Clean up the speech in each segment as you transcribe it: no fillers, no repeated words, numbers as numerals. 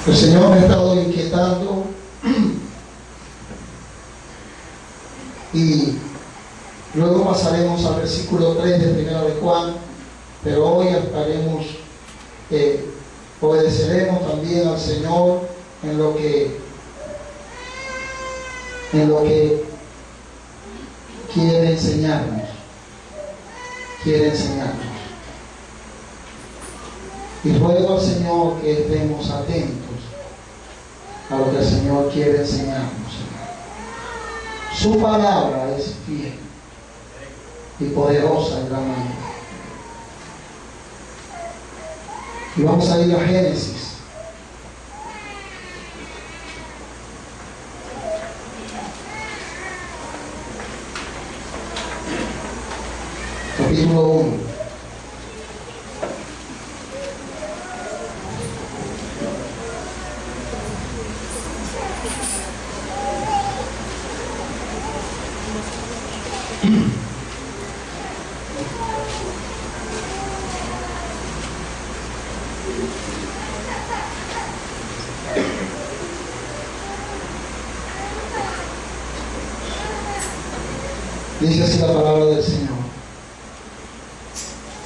El Señor me ha estado inquietando y luego pasaremos al versículo 3 de Primera de Juan, pero hoy obedeceremos también al Señor en lo que quiere enseñarnos. Y ruego al Señor que estemos atentos a lo que el Señor quiere enseñarnos. Su palabra es fiel y poderosa en gran manera. Y vamos a ir a Génesis. Capítulo 1. Dice así la palabra del Señor.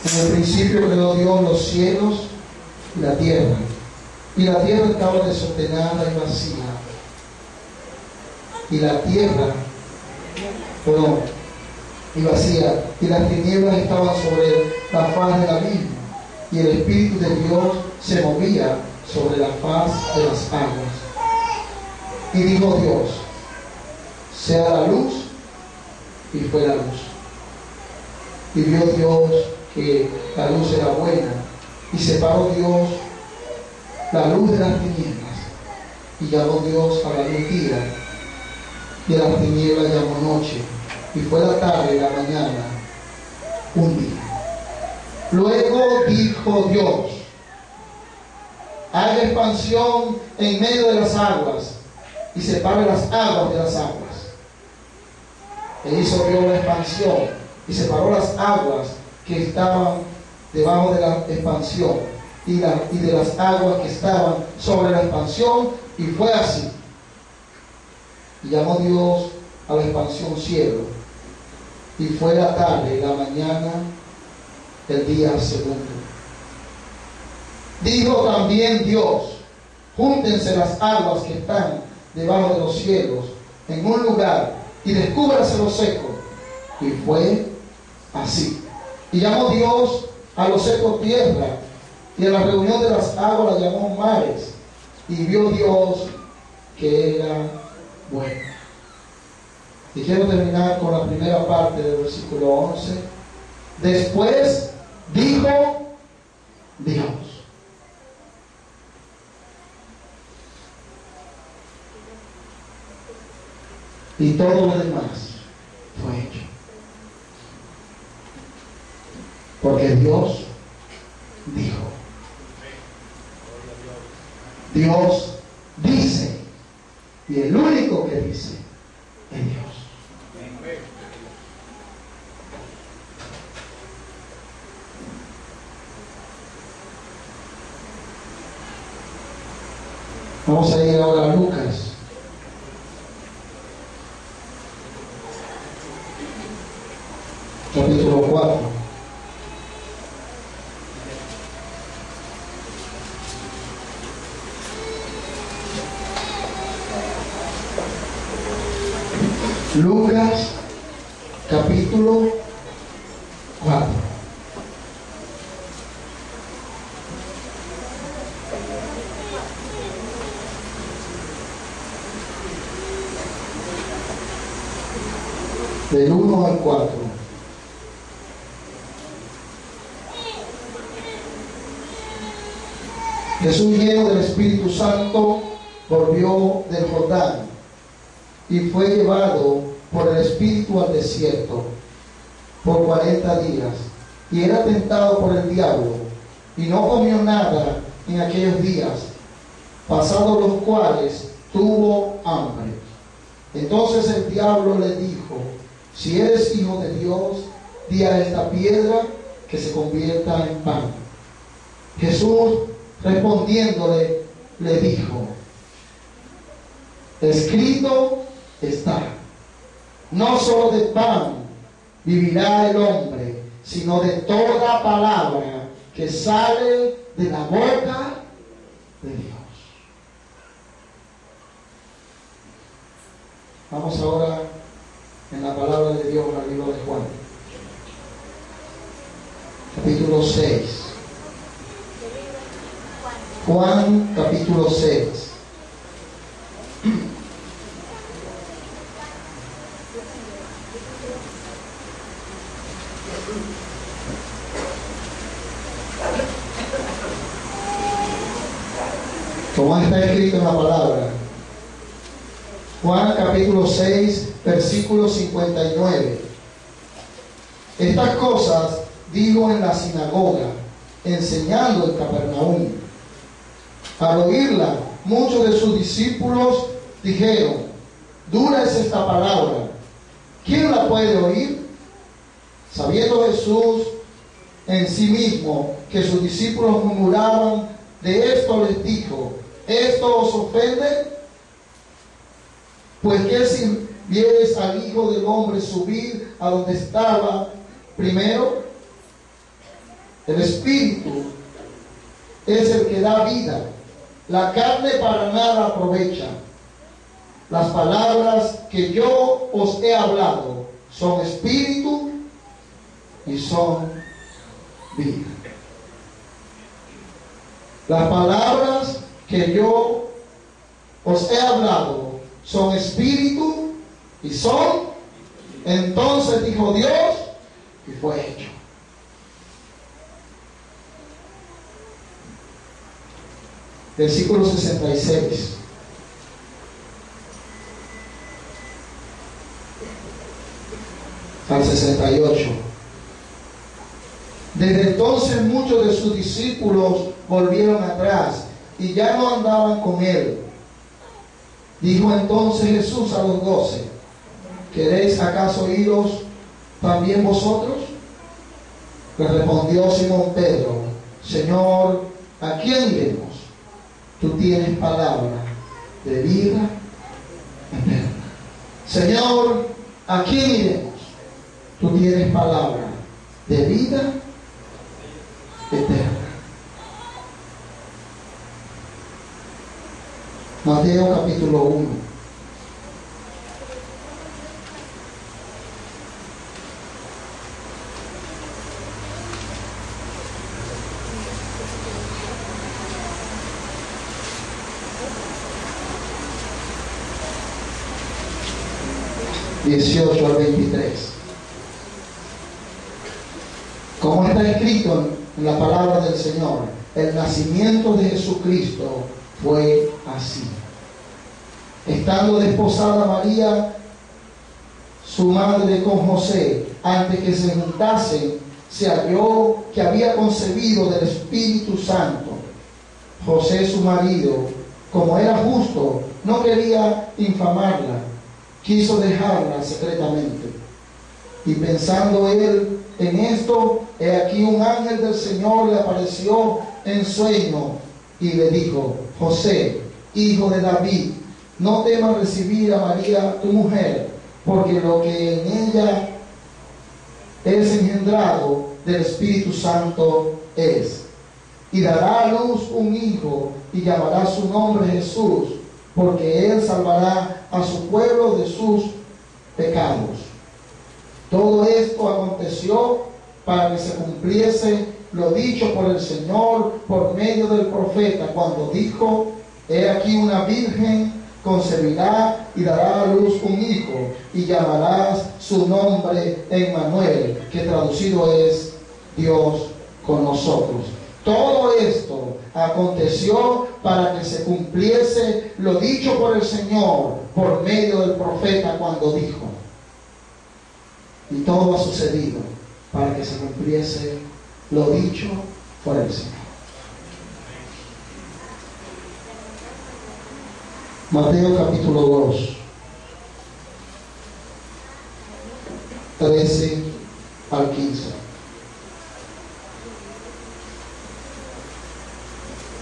En el principio creó Dios los cielos y la tierra estaba desordenada y vacía. Y las tinieblas estaban sobre la faz de la misma, y el Espíritu de Dios se movía sobre la faz de las aguas. Y dijo Dios: sea la luz, y fue la luz. Y vio Dios que la luz era buena, y separó Dios la luz de las tinieblas, y llamó Dios a la luz día, y a las tinieblas llamó noche, y fue la tarde y la mañana un día. Luego dijo Dios: haga expansión en medio de las aguas, y separe las aguas de las aguas. E hizo Dios la expansión, y separó las aguas que estaban debajo de la expansión y de las aguas que estaban sobre la expansión, y fue así. Y llamó Dios a la expansión cielo, y fue la tarde y la mañana el día segundo. Dijo también Dios: júntense las aguas que están debajo de los cielos en un lugar, y descúbrase lo seco. Y fue así. Y llamó Dios a lo seco tierra, y a la reunión de las aguas la llamó mares. Y vio Dios que era bueno. Y quiero terminar con la primera parte del versículo 11. Después dijo Dios. Y todo lo demás fue hecho. Porque Dios dijo. Dios dice. Y el único que dice es Dios. Vamos a ir ahora a Lucas. Capítulo 4. Lucas, capítulo 4. Del 1 al 4. Jesús, lleno del Espíritu Santo, volvió del Jordán y fue llevado por el Espíritu al desierto por 40 días, y era tentado por el diablo, y no comió nada en aquellos días, pasados los cuales tuvo hambre. Entonces el diablo le dijo: si eres hijo de Dios, di a esta piedra que se convierta en pan. Jesús respondiéndole le dijo: escrito está, no solo de pan vivirá el hombre, sino de toda palabra que sale de la boca de Dios. Vamos ahora en la palabra de Dios al libro de Juan, capítulo 6. Juan, capítulo 6. Como está escrito en la palabra. Juan capítulo 6, versículo 59. Estas cosas dijo en la sinagoga, enseñando en Capernaum. Al oírla, muchos de sus discípulos dijeron: dura es esta palabra, ¿quién la puede oír? Sabiendo Jesús en sí mismo que sus discípulos murmuraban de esto, les dijo: ¿esto os ofende? Pues que si vieres al Hijo del Hombre subir a donde estaba primero, el Espíritu es el que da vida, la carne para nada aprovecha. Las palabras que yo os he hablado son espíritu y son vida. Las palabras que yo os he hablado son espíritu y son. Entonces dijo Dios y fue hecho. Versículo 66. Al 68. Desde entonces muchos de sus discípulos volvieron atrás y ya no andaban con él. Dijo entonces Jesús a los 12: ¿queréis acaso iros también vosotros? Le respondió Simón Pedro: Señor, ¿a quién iremos? Tú tienes palabra de vida eterna. Señor, ¿a quién iremos? Tú tienes palabra de vida eterna. Mateo capítulo 1. (18 al 23). Como está escrito en la palabra del Señor, el nacimiento de Jesucristo fue así. Estando desposada María, su madre, con José, antes que se juntasen, se halló que había concebido del Espíritu Santo. José, su marido, como era justo, no quería infamarla, quiso dejarla secretamente. Y pensando él en esto, he aquí un ángel del Señor le apareció en sueño y le dijo: José, hijo de David, no temas recibir a María tu mujer, porque lo que en ella es engendrado del Espíritu Santo es. Y dará a luz un hijo y llamará su nombre Jesús, porque él salvará a su pueblo de sus pecados. Todo esto aconteció para que se cumpliese lo dicho por el Señor por medio del profeta, cuando dijo: he aquí una virgen concebirá y dará a luz un hijo, y llamarás su nombre Emmanuel, que traducido es Dios con nosotros. Todo esto aconteció para que se cumpliese lo dicho por el Señor por medio del profeta, cuando dijo. Y todo ha sucedido para que se cumpliese lo dicho por el Señor. Mateo capítulo 2, 13 al 15.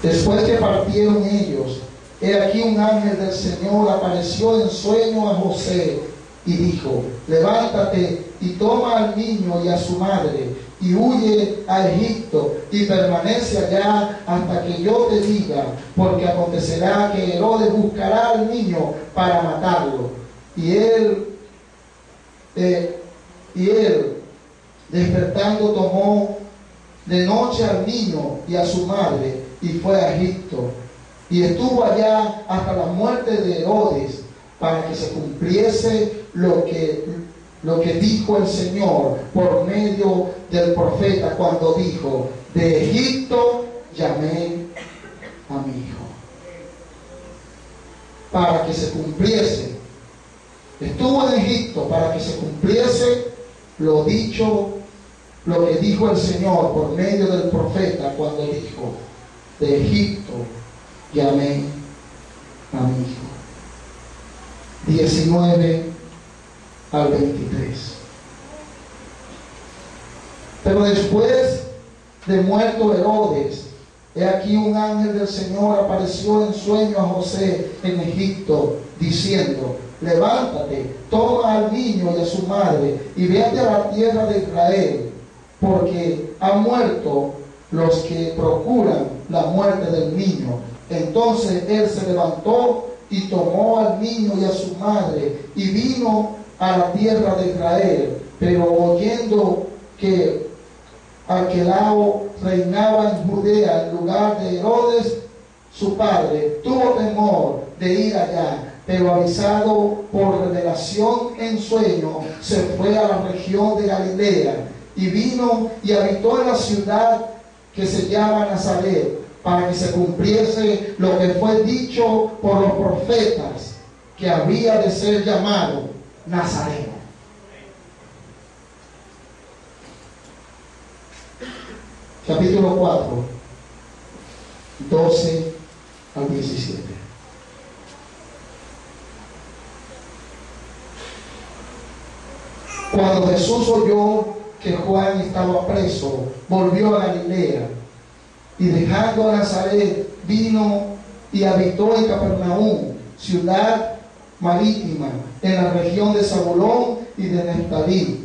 Después Después que partieron ellos, he aquí un ángel del Señor apareció en sueño a José y dijo: levántate y toma al niño y a su madre y huye a Egipto y permanece allá hasta que yo te diga, porque acontecerá que Herodes buscará al niño para matarlo. Y él despertando tomó de noche al niño y a su madre y fue a Egipto. Y estuvo allá hasta la muerte de Herodes, para que se cumpliese lo que dijo el Señor por medio del profeta, cuando dijo: de Egipto llamé a mi hijo. Para que se cumpliese. Estuvo en Egipto para que se cumpliese lo que dijo el Señor por medio del profeta, cuando dijo: de Egipto llamé a mi hijo. 19 al 23. Pero después de muerto Herodes, he aquí un ángel del Señor apareció en sueño a José en Egipto, diciendo: levántate, toma al niño y a su madre y vete a la tierra de Israel, porque han muerto los que procuran la muerte del niño. Entonces él se levantó y tomó al niño y a su madre y vino a la tierra de Israel. Pero oyendo que Arquelao reinaba en Judea en lugar de Herodes su padre, tuvo temor de ir allá, pero avisado por revelación en sueño, se fue a la región de Galilea y vino y habitó en la ciudad que se llama Nazaret, para que se cumpliese lo que fue dicho por los profetas, que había de ser llamado Nazareno. Capítulo 4, 12 al 17. Cuando Jesús oyó que Juan estaba preso, volvió a Galilea, y dejando a Nazaret, vino y habitó en Capernaum, ciudad marítima, en la región de Zabulón y de Neftalí,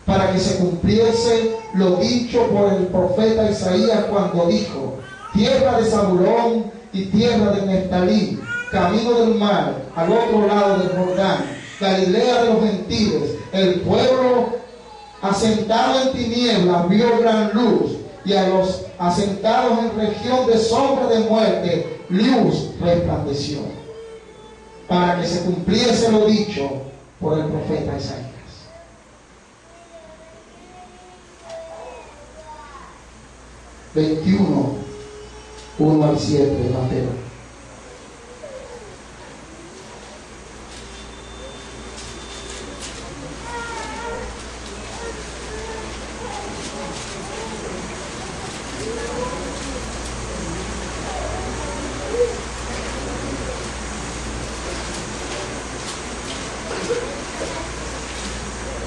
para que se cumpliese lo dicho por el profeta Isaías, cuando dijo: tierra de Zabulón y tierra de Neftalí, camino del mar, al otro lado del Jordán, Galilea de los gentiles, el pueblo asentado en tinieblas vio gran luz, y a los asentados en región de sombra de muerte, luz resplandeció, para que se cumpliese lo dicho por el profeta Isaías. 21, 1 al 7 de Mateo.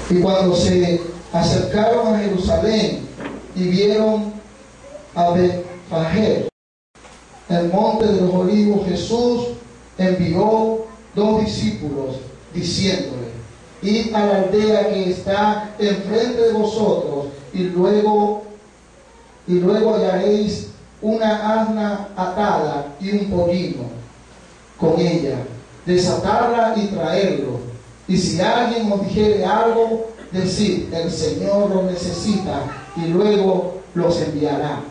Y cuando se acercaron a Jerusalén y vieron a Betfagé, el monte de los olivos, Jesús envió 2 discípulos, diciéndole: id a la aldea que está enfrente de vosotros, y luego hallaréis una asna atada y un pollino con ella, desatarla y traerlo. Y si alguien os dijere algo, decid: el Señor lo necesita, y luego los enviará.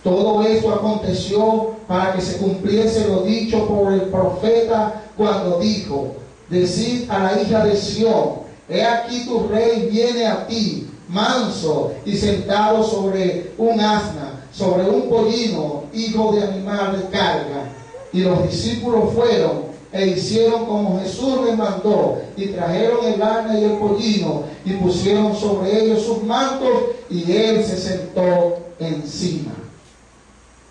Todo esto aconteció para que se cumpliese lo dicho por el profeta, cuando dijo: decid a la hija de Sión: he aquí tu rey viene a ti, manso y sentado sobre un asna, sobre un pollino, hijo de animal de carga. Y los discípulos fueron e hicieron como Jesús les mandó, y trajeron el asna y el pollino, y pusieron sobre ellos sus mantos, y él se sentó encima.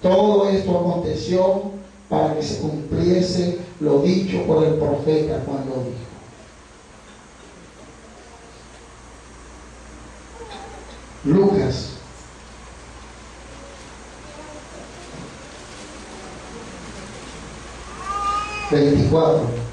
Todo esto aconteció para que se cumpliese lo dicho por el profeta, cuando dijo: Lucas 24.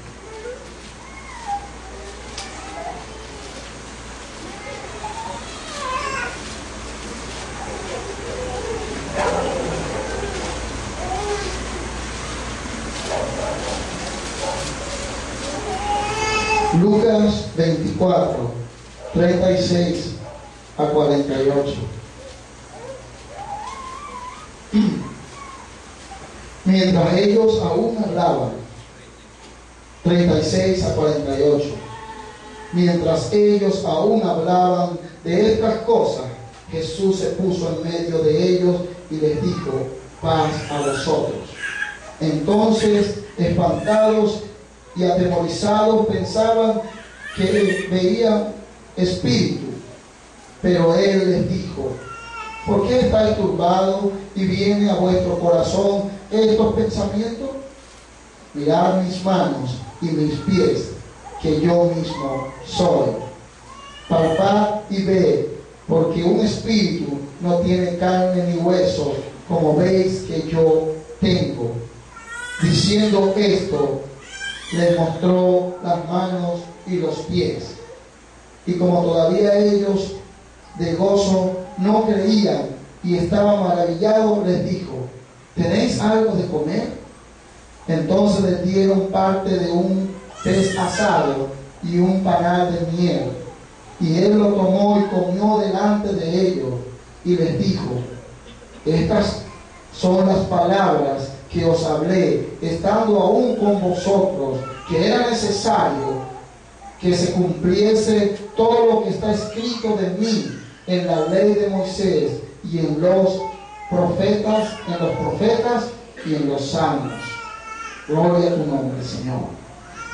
Lucas 24, 36 a 48. Mientras ellos aún hablaban, 36 a 48. Mientras ellos aún hablaban de estas cosas, Jesús se puso en medio de ellos y les dijo: paz a vosotros. Entonces, espantados y atemorizados, pensaban que veían espíritu. Pero él les dijo: ¿por qué estáis turbados y viene a vuestro corazón estos pensamientos? Mirad mis manos y mis pies, que yo mismo soy. Palpad y ved, porque un espíritu no tiene carne ni hueso, como veis que yo tengo. Diciendo esto, les mostró las manos y los pies. Y como todavía ellos de gozo no creían y estaban maravillados, les dijo: ¿tenéis algo de comer? Entonces les dieron parte de un pez asado y un panal de miel. Y él lo tomó y comió delante de ellos, y les dijo: estas son las palabras que os hablé, estando aún con vosotros, que era necesario que se cumpliese todo lo que está escrito de mí en la ley de Moisés y en los profetas y en los salmos. Gloria a tu nombre, Señor.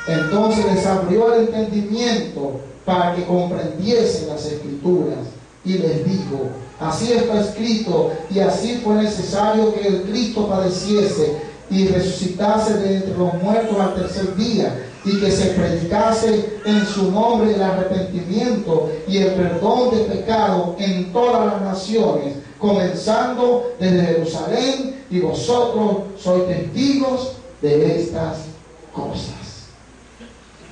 Entonces les abrió el entendimiento para que comprendiesen las Escrituras, y les dijo: así está escrito, y así fue necesario que el Cristo padeciese y resucitase de entre los muertos al tercer día, y que se predicase en su nombre el arrepentimiento y el perdón de pecado en todas las naciones, comenzando desde Jerusalén, y vosotros sois testigos de estas cosas.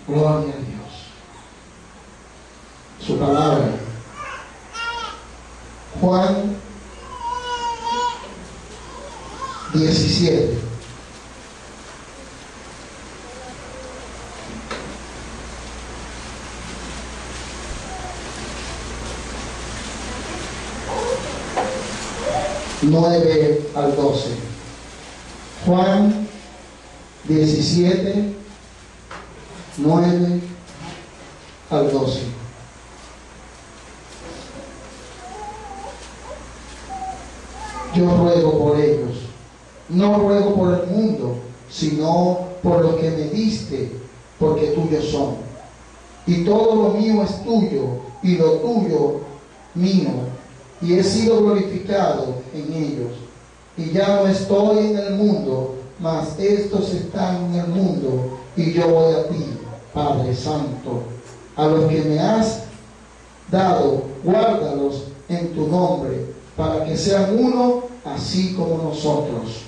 Gloria a Dios. Su palabra. Juan 17. (9 al 12). Juan 17, 9 al 12. Yo ruego por ellos, no ruego por el mundo, sino por los que me diste, porque tuyos son. Y todo lo mío es tuyo, y lo tuyo mío, y he sido glorificado en ellos. Y ya no estoy en el mundo, mas estos están en el mundo, y yo voy a ti, Padre Santo. A los que me has dado, guárdalos en tu nombre, para que sean uno, así como nosotros.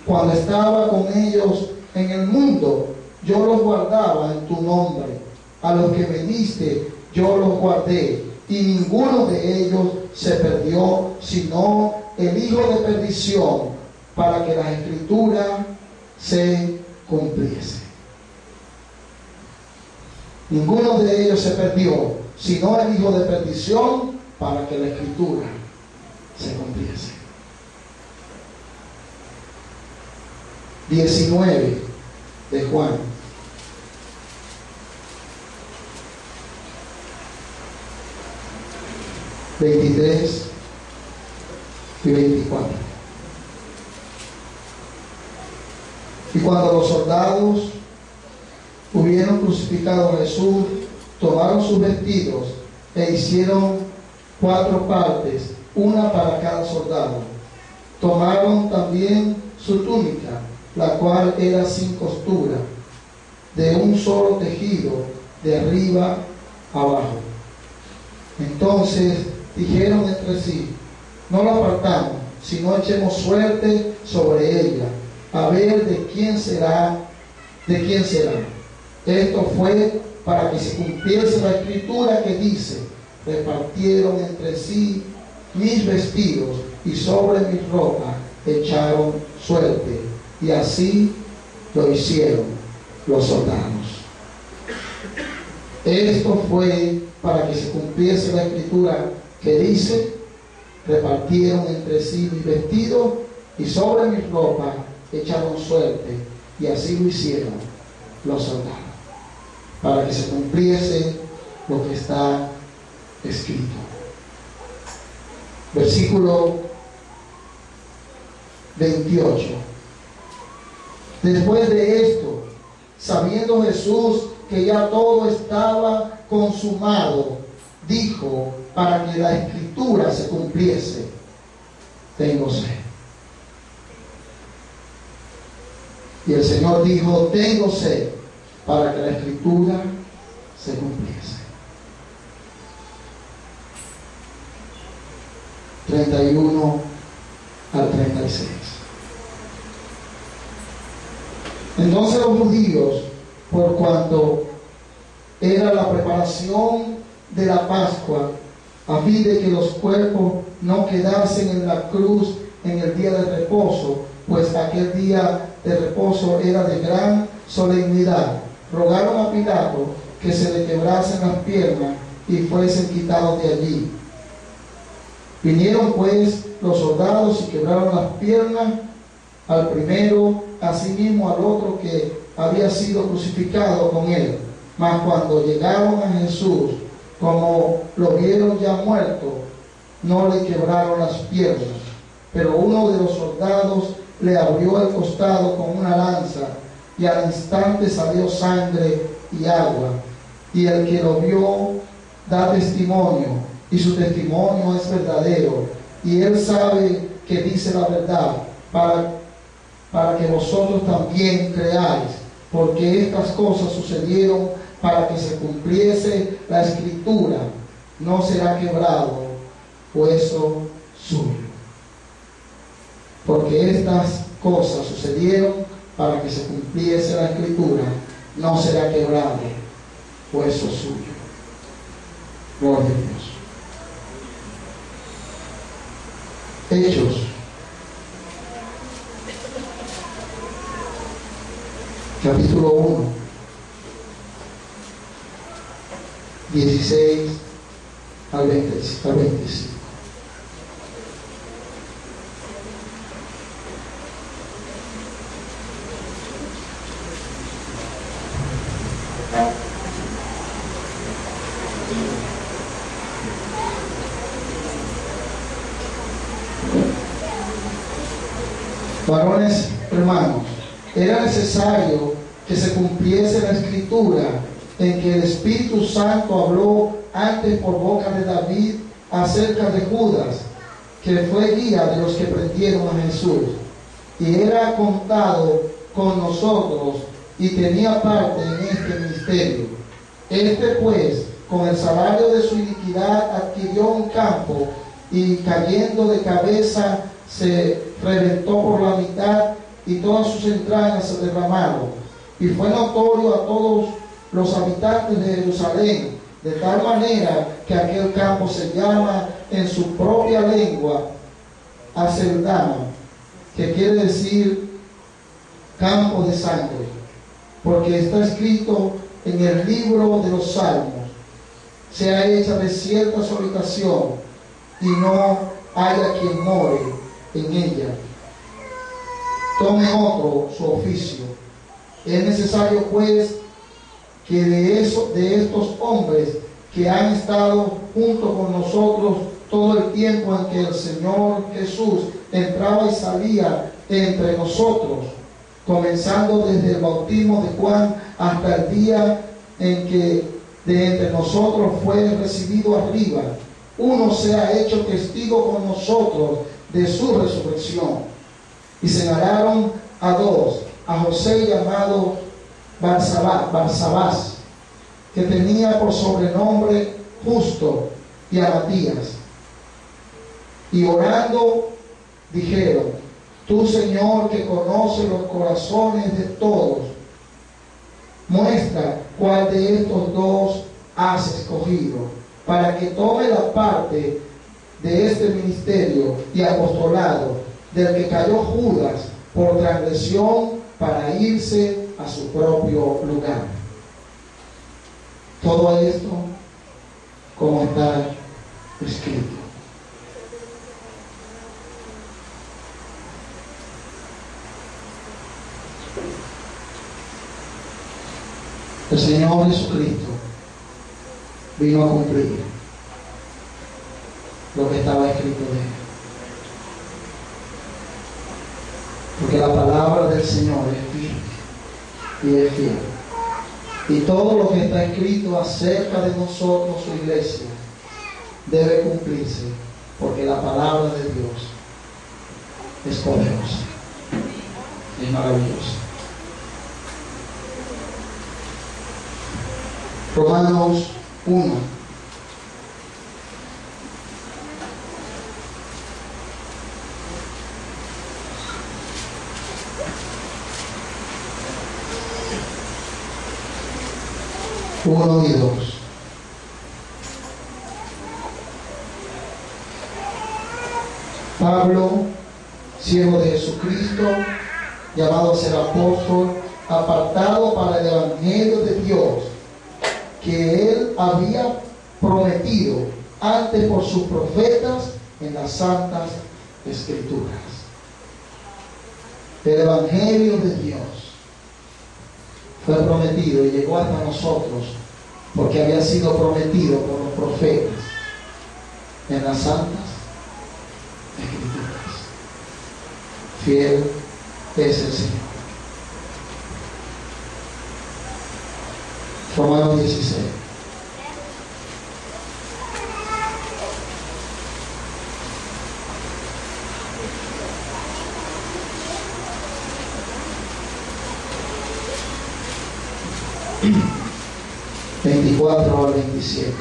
Cuando estaba con ellos en el mundo, yo los guardaba en tu nombre. A los que me diste, yo los guardé, y ninguno de ellos se perdió, sino el hijo de perdición, para que la Escritura se cumpliese. Ninguno de ellos se perdió, sino el hijo de perdición, para que la Escritura se cumpliese. 19 de Juan. (23 y 24). Y cuando los soldados hubieron crucificado a Jesús, tomaron sus vestidos e hicieron 4 partes, una para cada soldado. Tomaron también su túnica, la cual era sin costura, de un solo tejido, de arriba abajo. Entonces dijeron entre sí: no la apartamos, sino echemos suerte sobre ella, a ver de quién será ¿de quién será? Esto fue para que se cumpliese la escritura que dice: repartieron entre sí mis vestidos y sobre mi ropa echaron suerte. Y así lo hicieron los soldados. Esto fue para que se cumpliese la escritura que dice: repartieron entre sí mis vestidos y sobre mi ropa echaron suerte. Y así lo hicieron los soldados, para que se cumpliese lo que está escrito. Versículo 28. Después de esto, sabiendo Jesús que ya todo estaba consumado, dijo, para que la escritura se cumpliese: tengo sed. Y el Señor dijo: tengo sed, para que la escritura se cumpliese. 31 al 36. Entonces los judíos, por cuanto era la preparación de la Pascua, a fin de que los cuerpos no quedasen en la cruz en el día de reposo, pues aquel día de reposo era de gran solemnidad, rogaron a Pilato que se le quebrasen las piernas y fuesen quitados de allí. Vinieron pues los soldados y quebraron las piernas al primero, asimismo al otro que había sido crucificado con él. Mas cuando llegaron a Jesús, como lo vieron ya muerto, no le quebraron las piernas. Pero uno de los soldados le abrió el costado con una lanza, y al instante salió sangre y agua. Y el que lo vio da testimonio, y su testimonio es verdadero, y él sabe que dice la verdad, para que vosotros también creáis, porque estas cosas sucedieron para que se cumpliese la escritura: no será quebrado hueso suyo. Porque estas cosas sucedieron para que se cumpliese la escritura: no será quebrado hueso suyo. Gloria a Dios. Hechos capítulo 1, 16 al 25. Varones hermanos, era necesario que se cumpliese la escritura en que el Espíritu Santo habló antes por boca de David acerca de Judas, que fue guía de los que prendieron a Jesús, y era contado con nosotros y tenía parte en este ministerio. Este pues, con el salario de su iniquidad, adquirió un campo, y cayendo de cabeza se reventó por la mitad, y todas sus entrañas se derramaron. Y fue notorio a todos los habitantes de Jerusalén, de tal manera que aquel campo se llama en su propia lengua Aceldama, que quiere decir campo de sangre, porque está escrito en el libro de los Salmos: sea hecha desierta su habitación, y no haya quien more en ella. Tome otro su oficio. Es necesario pues que de estos hombres que han estado junto con nosotros todo el tiempo en que el Señor Jesús entraba y salía entre nosotros, comenzando desde el bautismo de Juan hasta el día en que de entre nosotros fue recibido arriba, uno sea hecho testigo con nosotros de su resurrección. Y señalaron a dos: a José llamado Barsabás, que tenía por sobrenombre Justo, y a Matías. Y orando dijeron: tú, Señor, que conoces los corazones de todos, muestra cuál de estos dos has escogido, para que tome la parte de este ministerio y apostolado del que cayó Judas por transgresión para irse a su propio lugar. Todo esto, como está escrito. El Señor Jesucristo vino a cumplir lo que estaba escrito de él. Porque la palabra del Señor es firme y es fiel. Y todo lo que está escrito acerca de nosotros, su iglesia, debe cumplirse, porque la palabra de Dios es poderosa, es maravillosa. Romanos 1. Uno y 2. Pablo, siervo de Jesucristo, llamado a ser apóstol, apartado para el evangelio de Dios, que él había prometido antes por sus profetas en las santas escrituras. El evangelio de Dios fue prometido y llegó hasta nosotros porque había sido prometido por los profetas en las santas escrituras. Fiel es el Señor. Romanos 16. (24 al 27).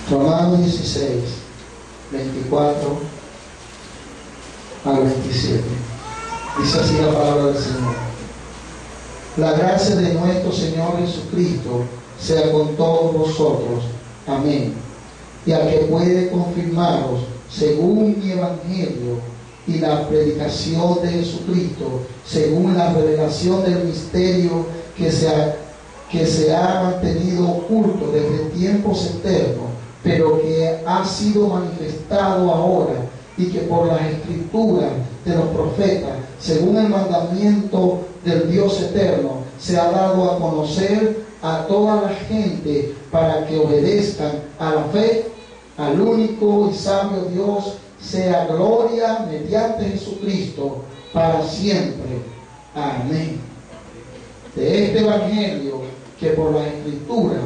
Romanos 16, 24 al 27. Dice así la palabra del Señor. La gracia de nuestro Señor Jesucristo sea con todos vosotros. Amén. Y al que puede confirmaros según mi evangelio y la predicación de Jesucristo, según la revelación del misterio que se ha mantenido oculto desde tiempos eternos, pero que ha sido manifestado ahora, y que por las escrituras de los profetas, según el mandamiento del Dios eterno, se ha dado a conocer a toda la gente para que obedezcan a la fe, al único y sabio Dios, sea gloria mediante Jesucristo para siempre. Amén. De este evangelio que por la escritura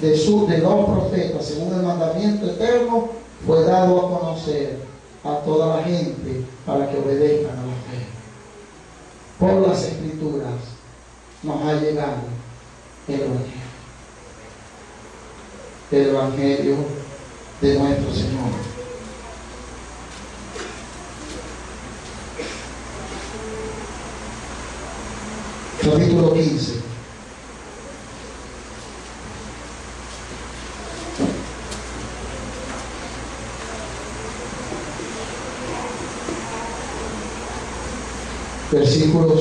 de los profetas, según el mandamiento eterno, fue dado a conocer a toda la gente para que obedezcan a la fe. Por las escrituras nos ha llegado el evangelio de nuestro Señor. Capítulo 15. Versículos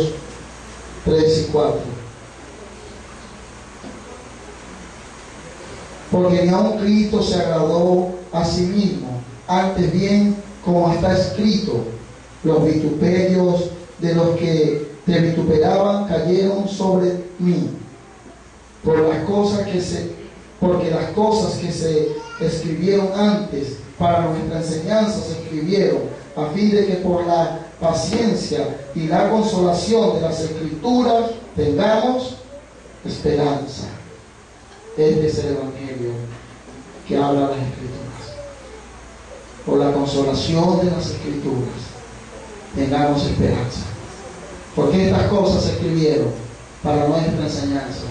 3 y 4. Porque ni aun Cristo se agradó a sí mismo, antes bien, como está escrito, los vituperios de los que te vituperaban cayeron sobre mí, porque las cosas que se escribieron antes para nuestra enseñanza se escribieron, a fin de que por la paciencia y la consolación de las escrituras tengamos esperanza. Este es el evangelio que habla las escrituras. Por la consolación de las escrituras tengamos esperanza. Porque estas cosas se escribieron para nuestra enseñanza.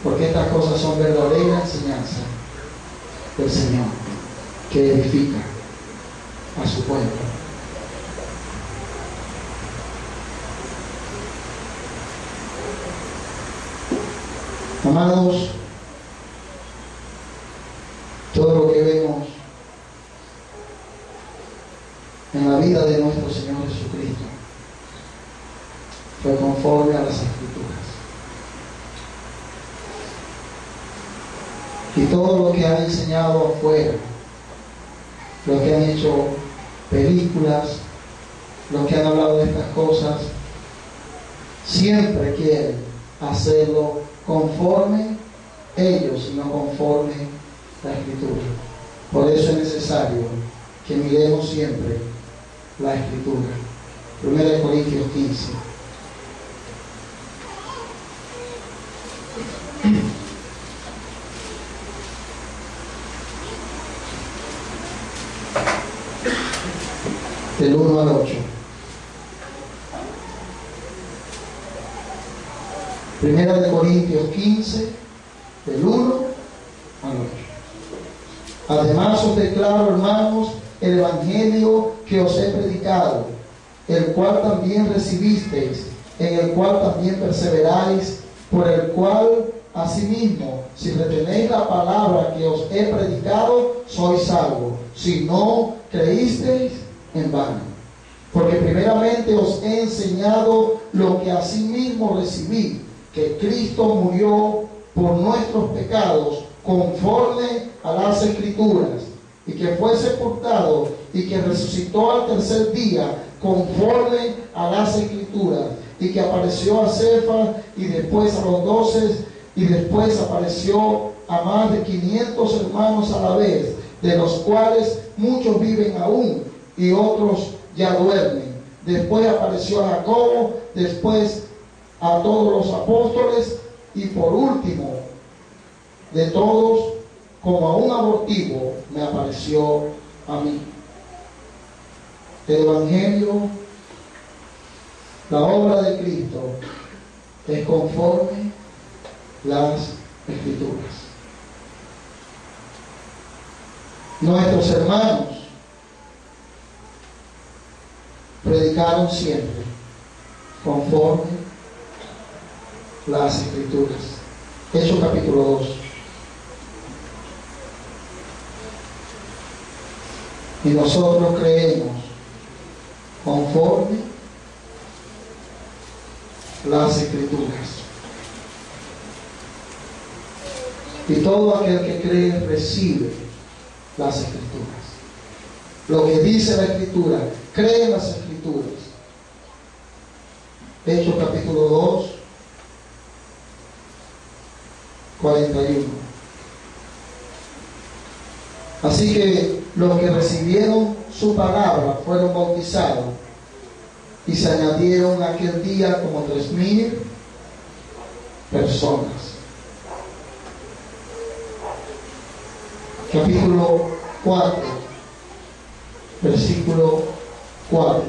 Porque estas cosas son verdadera enseñanza del Señor, que edifica a su pueblo. Amados, todo lo que vemos en la vida de nuestro Señor Jesucristo fue conforme a las Escrituras. Y todo lo que han enseñado afuera, los que han hecho películas, los que han hablado de estas cosas, siempre quieren hacerlo conforme ellos y no conforme la Escritura. Por eso es necesario que miremos siempre la Escritura. 1 Corintios 15. Del 1 al 8. 1 Corintios 15, del 1 al 8. Además os declaro, hermanos, el Evangelio que os he predicado, el cual también recibisteis, en el cual también perseveráis, por el cual asimismo, si retenéis la palabra que os he predicado, sois salvos, si no creísteis en vano. Porque primeramente os he enseñado lo que asimismo recibí, que Cristo murió por nuestros pecados conforme a las Escrituras, y que fue sepultado y que resucitó al tercer día conforme a las Escrituras, y que apareció a Cefas y después a los 12, y después apareció a más de 500 hermanos a la vez, de los cuales muchos viven aún y otros ya duermen. Después apareció a Jacobo, después a todos los apóstoles, y por último de todos, como a un abortivo, me apareció a mí. El Evangelio, la obra de Cristo, es conforme las Escrituras. Nuestros hermanos predicaron siempre conforme las Escrituras. Hechos capítulo 2. Y nosotros creemos conforme las Escrituras. Y todo aquel que cree recibe las Escrituras. Lo que dice la Escritura, cree en las Escrituras. Hechos capítulo 2, 41. Así que los que recibieron su palabra fueron bautizados, y se añadieron aquel día como 3,000 personas. Capítulo 4, versículo 4.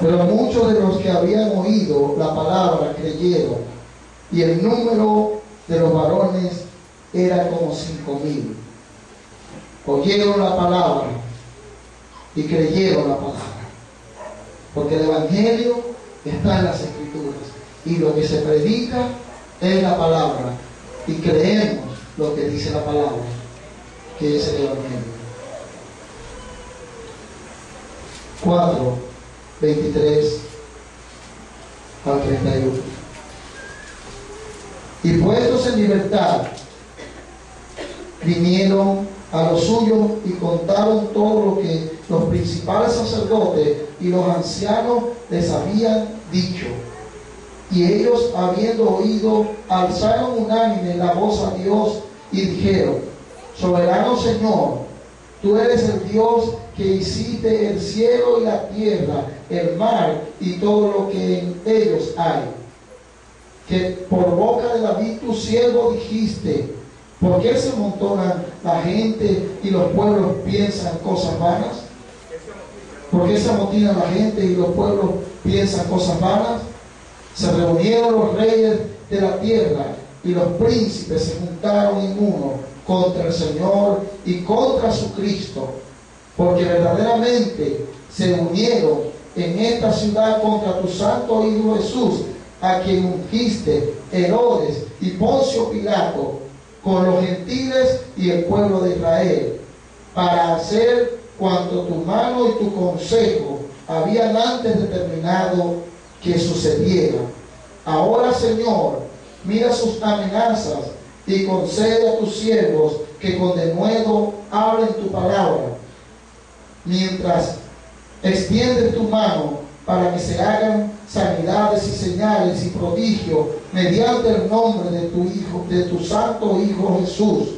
Pero muchos de los que habían oído la palabra creyeron, y el número de los varones era como 5,000. Oyeron la palabra y creyeron la palabra, porque el Evangelio está en las Escrituras, y lo que se predica es la palabra, y creemos lo que dice la palabra, que es el Evangelio. 4, 23 al 31. Y puestos en libertad, vinieron a los suyos y contaron todo lo que los principales sacerdotes y los ancianos les habían dicho. Y ellos, habiendo oído, alzaron unánime la voz a Dios y dijeron: Soberano Señor, tú eres el Dios que hiciste el cielo y la tierra, el mar y todo lo que en ellos hay. Que por boca de David tu siervo dijiste: ¿por qué se amontonan la gente y los pueblos piensan cosas vanas? ¿Por qué se amotinan la gente y los pueblos piensan cosas vanas? Se reunieron los reyes de la tierra y los príncipes se juntaron en uno contra el Señor y contra su Cristo, porque verdaderamente se unieron en esta ciudad contra tu santo Hijo Jesús, a quien ungiste Herodes y Poncio Pilato con los gentiles y el pueblo de Israel, para hacer cuanto tu mano y tu consejo habían antes determinado que sucediera. Ahora, Señor, mira sus amenazas y concede a tus siervos que con denuedo hablen tu palabra, mientras extiendes tu mano para que se hagan sanidades y señales y prodigios mediante el nombre de tu Hijo, de tu Santo Hijo Jesús.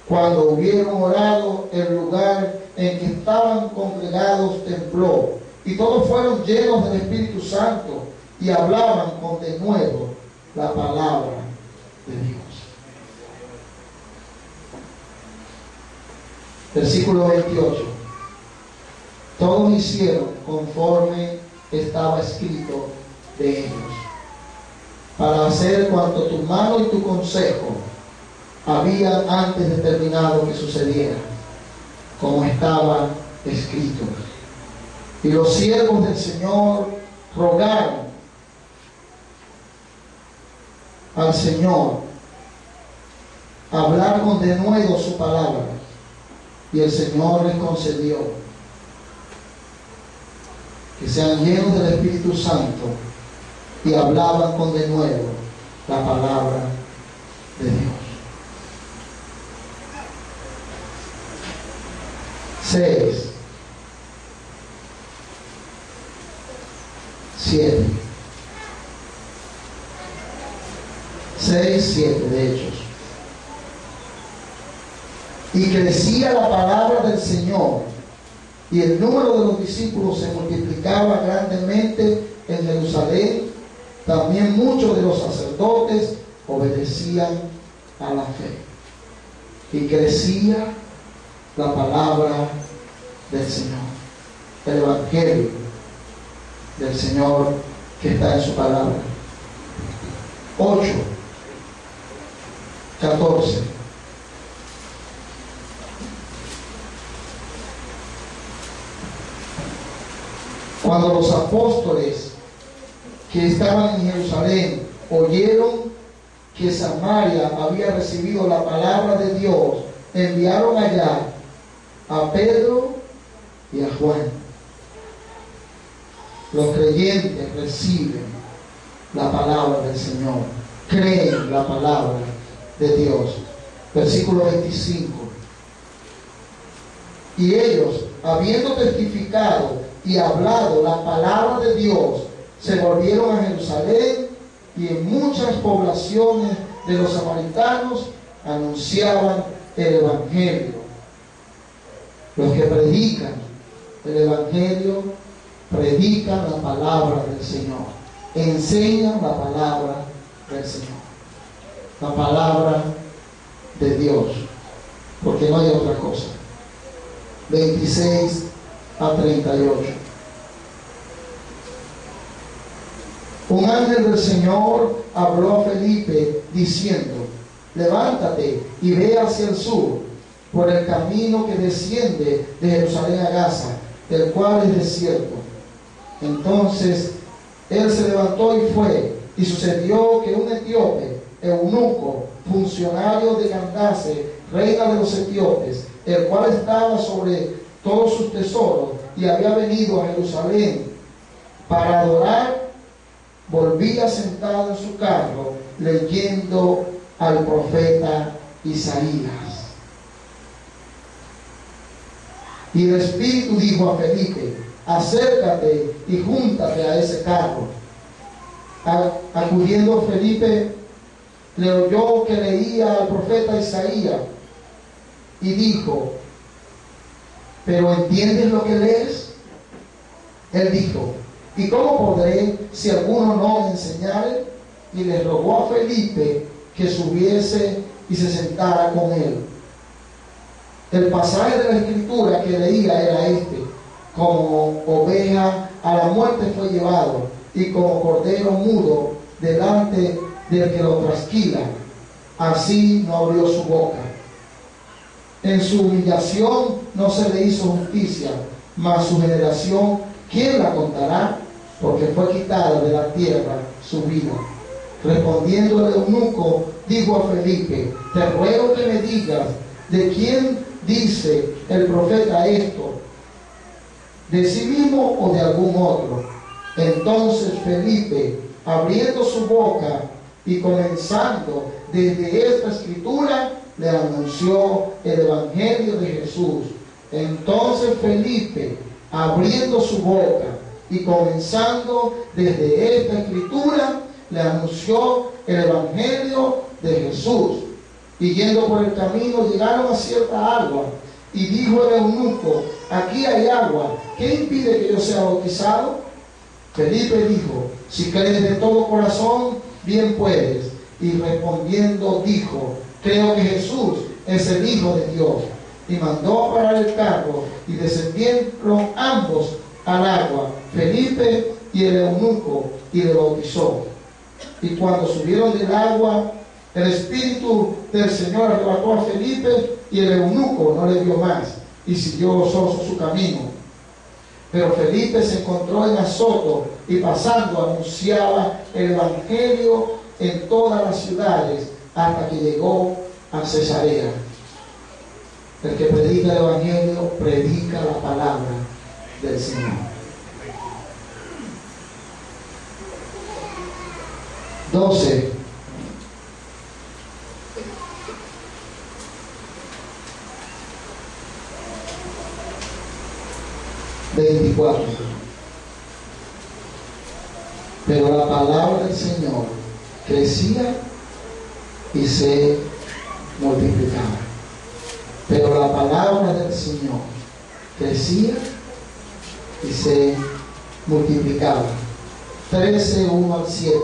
Cuando hubieron orado, el lugar en que estaban congregados tembló, y todos fueron llenos del Espíritu Santo y hablaban con denuedo la palabra de Dios. Versículo 28. Todos hicieron conforme estaba escrito de ellos, para hacer cuanto tu mano y tu consejo habían antes determinado que sucediera, como estaba escrito. Y los siervos del Señor rogaron al Señor hablar con denuedo su palabra, y el Señor les concedió que sean llenos del Espíritu Santo y hablaban con denuedo la palabra de Dios. 6, 7. 6, 7 de Hechos. Y crecía la palabra del Señor, y el número de los discípulos se multiplicaba grandemente en Jerusalén. También muchos de los sacerdotes obedecían a la fe. Y crecía la palabra del Señor, el Evangelio del Señor que está en su palabra. 8, 14. Cuando los apóstoles que estaban en Jerusalén oyeron que Samaria había recibido la palabra de Dios, enviaron allá a Pedro y a Juan. Los creyentes reciben la palabra del Señor, creen la palabra de Dios. Versículo 25. Y ellos, habiendo testificado y hablado la palabra de Dios, se volvieron a Jerusalén, y en muchas poblaciones de los samaritanos anunciaban el Evangelio. Los que predican el Evangelio predican la palabra del Señor, enseñan la palabra del Señor, la palabra de Dios, porque no hay otra cosa. 26 a 38. Un ángel del Señor habló a Felipe diciendo: levántate y ve hacia el sur, por el camino que desciende de Jerusalén a Gaza, el cual es desierto. Entonces él se levantó y fue, y sucedió que un etíope, eunuco, funcionario de Candace, reina de los etíopes, el cual estaba sobre todos sus tesoros y había venido a Jerusalén para adorar, volvía sentado en su carro leyendo al profeta Isaías. Y el Espíritu dijo a Felipe: acércate y júntate a ese carro. Acudiendo Felipe, le oyó que leía al profeta Isaías y dijo: ¿pero entiendes lo que lees? Él dijo: ¿y cómo podré si alguno no me enseñare? Y le rogó a Felipe que subiese y se sentara con él. El pasaje de la Escritura que leía era este: como oveja a la muerte fue llevado, y como cordero mudo delante del que lo trasquila, así no abrió su boca. En su humillación no se le hizo justicia, mas su generación ¿quién la contará? Porque fue quitada de la tierra su vida. Respondiendo el eunuco, dijo a Felipe: te ruego que me digas, ¿de quién dice el profeta esto? ¿De sí mismo o de algún otro? Entonces Felipe, abriendo su boca y comenzando desde esta escritura, le anunció el evangelio de Jesús. Entonces Felipe, abriendo su boca y comenzando desde esta escritura, le anunció el evangelio de Jesús. Y yendo por el camino llegaron a cierta agua, y dijo el eunuco: aquí hay agua, ¿qué impide que yo sea bautizado? Felipe dijo: si crees de todo corazón, bien puedes. Y respondiendo dijo: creo que Jesús es el Hijo de Dios. Y mandó parar el carro, y descendieron ambos al agua, Felipe y el eunuco, y le bautizó. Y cuando subieron del agua, el Espíritu del Señor arrebató a Felipe, y el eunuco no le vio más, y siguió gozoso su camino. Pero Felipe se encontró en Azoto, y pasando anunciaba el evangelio en todas las ciudades, hasta que llegó a Cesarea. El que predica el evangelio predica la palabra del Señor. 12. Pero la palabra del Señor crecía y se multiplicaba. Pero la palabra del Señor crecía y se multiplicaba. 13, 1 al 7.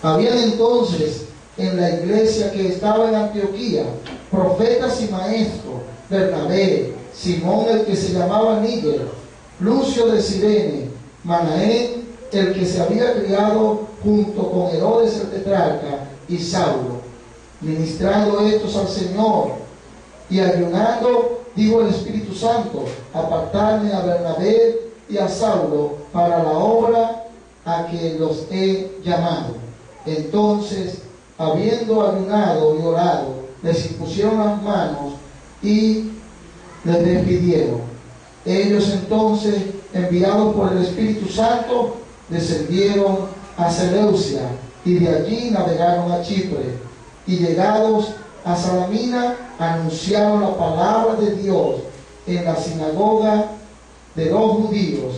Habían entonces en la iglesia que estaba en Antioquía profetas y maestros: Bernabé, Simón el que se llamaba Níger, Lucio de Cirene, Manaén el que se había criado junto con Herodes el tetrarca, y Saulo. Ministrando estos al Señor y ayunando, dijo el Espíritu Santo: apartadme a Bernabé y a Saulo para la obra a que los he llamado. Entonces, habiendo ayunado y orado, les impusieron las manos y les despidieron. Ellos entonces, enviados por el Espíritu Santo, descendieron a Seleucia, y de allí navegaron a Chipre, y llegados a Salamina, anunciaron la palabra de Dios en la sinagoga de los judíos.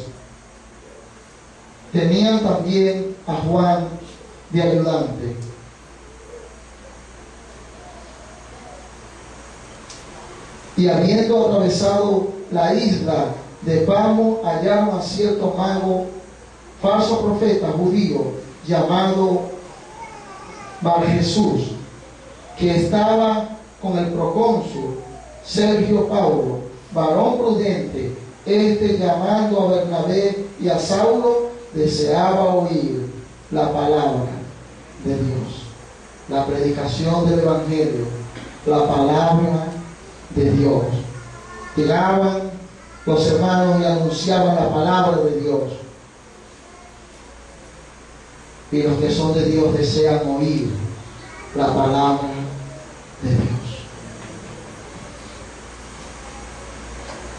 Tenían también a Juan de ayudante. Y habiendo atravesado la isla de Pamo, hallaron a cierto mago, falso profeta judío, llamado Bar Jesús, que estaba con el procónsul Sergio Paulo, varón prudente. Este, llamando a Bernabé y a Saulo, deseaba oír la palabra de Dios, la predicación del evangelio, la palabra de Dios. Llegaban los hermanos y anunciaban la palabra de Dios. Y los que son de Dios desean oír la palabra de Dios.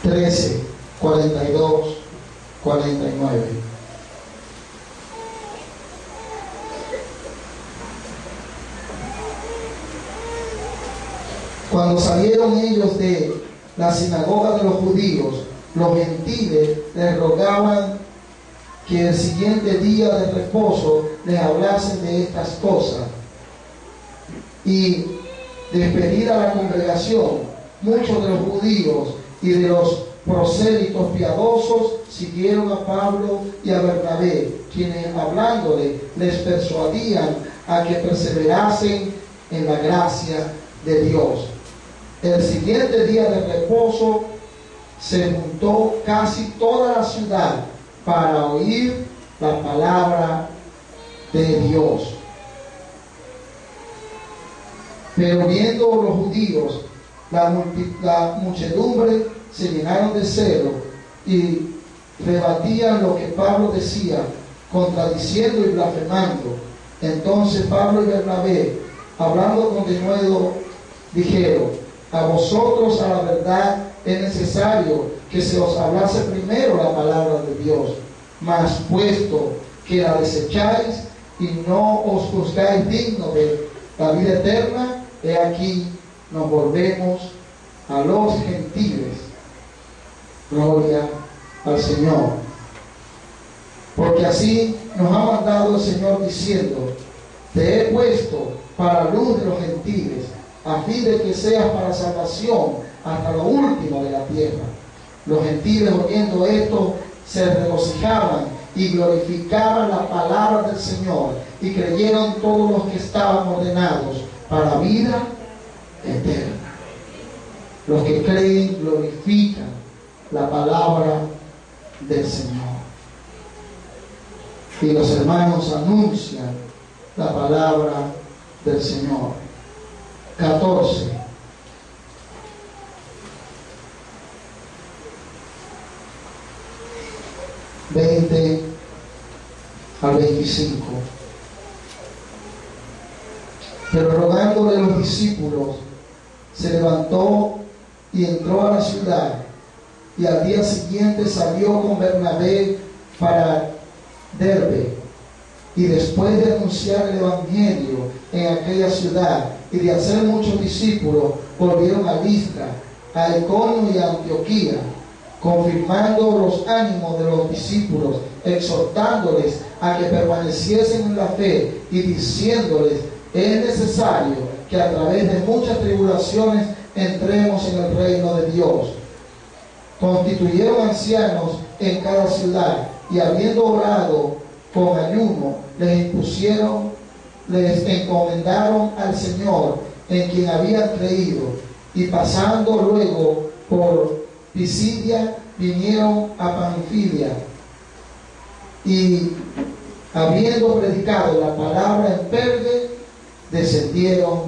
13, 42, 49. Cuando salieron ellos de la sinagoga de los judíos, los gentiles les rogaban que el siguiente día de reposo les hablasen de estas cosas. Y despedida la congregación, muchos de los judíos y de los prosélitos piadosos siguieron a Pablo y a Bernabé, quienes hablándoles les persuadían a que perseverasen en la gracia de Dios. El siguiente día de reposo se juntó casi toda la ciudad para oír la palabra de Dios. Pero viendo los judíos la muchedumbre, se llenaron de celo y rebatían lo que Pablo decía, contradiciendo y blasfemando. Entonces Pablo y Bernabé, hablando con denuedo, dijeron: a vosotros a la verdad es necesario que se os hablase primero la palabra de Dios, mas puesto que la desecháis y no os juzgáis dignos de la vida eterna, he aquí nos volvemos a los gentiles. Gloria al Señor. Porque así nos ha mandado el Señor diciendo: te he puesto para luz de los gentiles, a fin de que seas para salvación hasta lo último de la tierra. Los gentiles, oyendo esto, se regocijaban y glorificaban la palabra del Señor, y creyeron todos los que estaban ordenados para vida eterna. Los que creen glorifican la palabra del Señor. Y los hermanos anuncian la palabra del Señor. 14. al 25. Pero rogándole a los discípulos, se levantó y entró a la ciudad, y al día siguiente salió con Bernabé para Derbe. Y después de anunciar el evangelio en aquella ciudad y de hacer muchos discípulos, volvieron a Listra, a Iconio y a Antioquía, confirmando los ánimos de los discípulos, exhortándoles a que permaneciesen en la fe y diciéndoles: es necesario que a través de muchas tribulaciones entremos en el reino de Dios. Constituyeron ancianos en cada ciudad, y habiendo orado con ayuno, les encomendaron al Señor en quien habían creído, y pasando luego por Pisidia, vinieron a Panfilia, y habiendo predicado la palabra en Perge, descendieron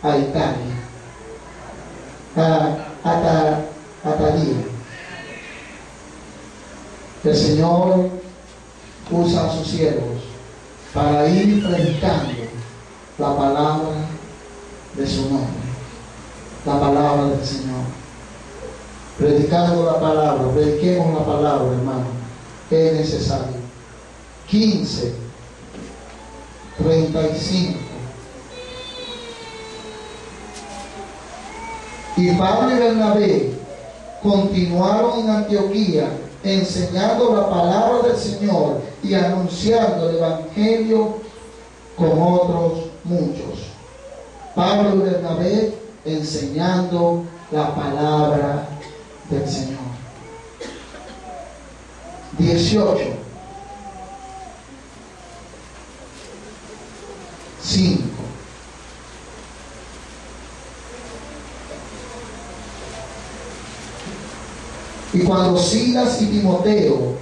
a Italia, a Talía. El Señor usa a sus siervos para ir predicando la palabra de su nombre, la palabra del Señor. Predicando la palabra, prediquemos la palabra, hermano, es necesario. 15, 35. Y Pablo y Bernabé continuaron en Antioquía, enseñando la palabra del Señor y anunciando el evangelio con otros muchos. Pablo y Bernabé enseñando la palabra del Señor. 18. 5. Y cuando Silas y Timoteo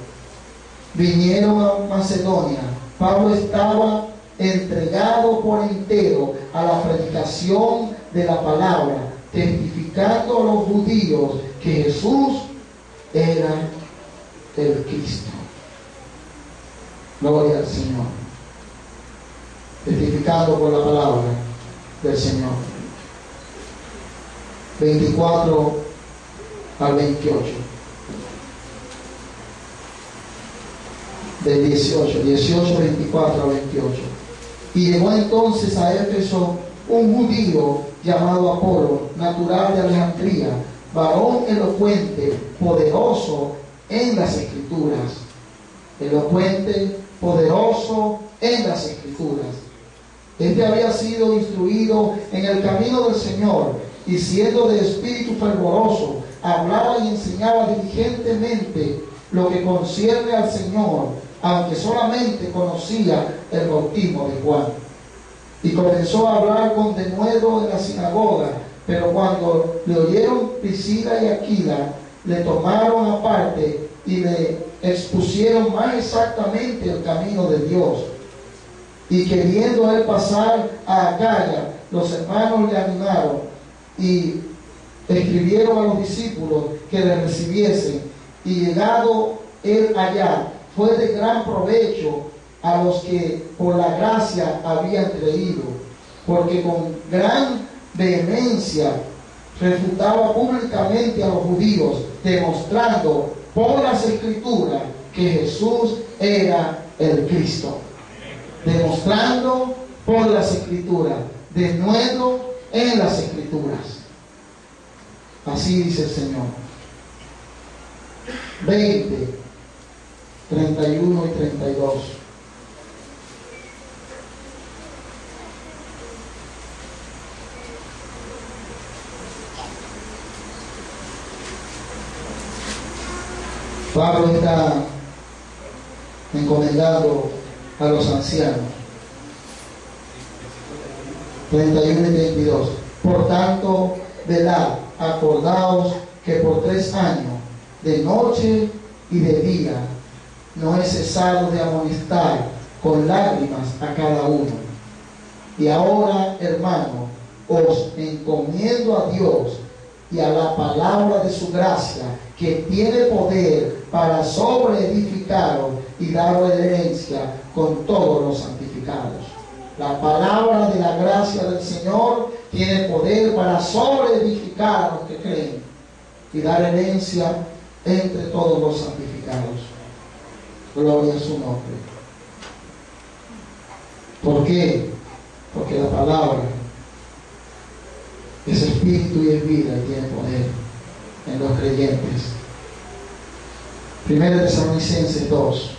vinieron a Macedonia, Pablo estaba entregado por entero a la predicación de la palabra, testificando a los judíos que Jesús era el Cristo. Gloria al Señor. Testificando por la palabra del Señor. 24 al 28. Del 18, 24 a 28. Y llegó entonces a Éfeso un judío llamado Apolo, natural de Alejandría, varón elocuente, poderoso en las Escrituras. Elocuente, poderoso en las Escrituras. Este había sido instruido en el camino del Señor, y siendo de espíritu fervoroso, hablaba y enseñaba diligentemente lo que concierne al Señor, aunque solamente conocía el bautismo de Juan. Y comenzó a hablar con denuedo en la sinagoga, pero cuando le oyeron Priscila y Aquila, le tomaron aparte y le expusieron más exactamente el camino de Dios. Y queriendo él pasar a Acaya, los hermanos le animaron y escribieron a los discípulos que le recibiesen. Y llegado él hallar fue de gran provecho a los que por la gracia habían creído, porque con gran vehemencia refutaba públicamente a los judíos, demostrando por las Escrituras que Jesús era el Cristo. Demostrando por las Escrituras, de nuevo en las Escrituras. Así dice el Señor. 20, 31 y 32. Pablo está encomendando a los ancianos. 31 y 32. Por tanto, velad, acordaos que por 3 años, de noche y de día, no he cesado de amonestar con lágrimas a cada uno. Y ahora, hermano, os encomiendo a Dios y a la palabra de su gracia, que tiene poder para sobreedificaros y daros herencia con todos los santificados. La palabra de la gracia del Señor tiene poder para sobreedificar a los que creen y dar herencia entre todos los santificados. Gloria a su nombre. ¿Por qué? Porque la palabra es espíritu y es vida y tiene poder en los creyentes. 1 Tesalonicenses 2.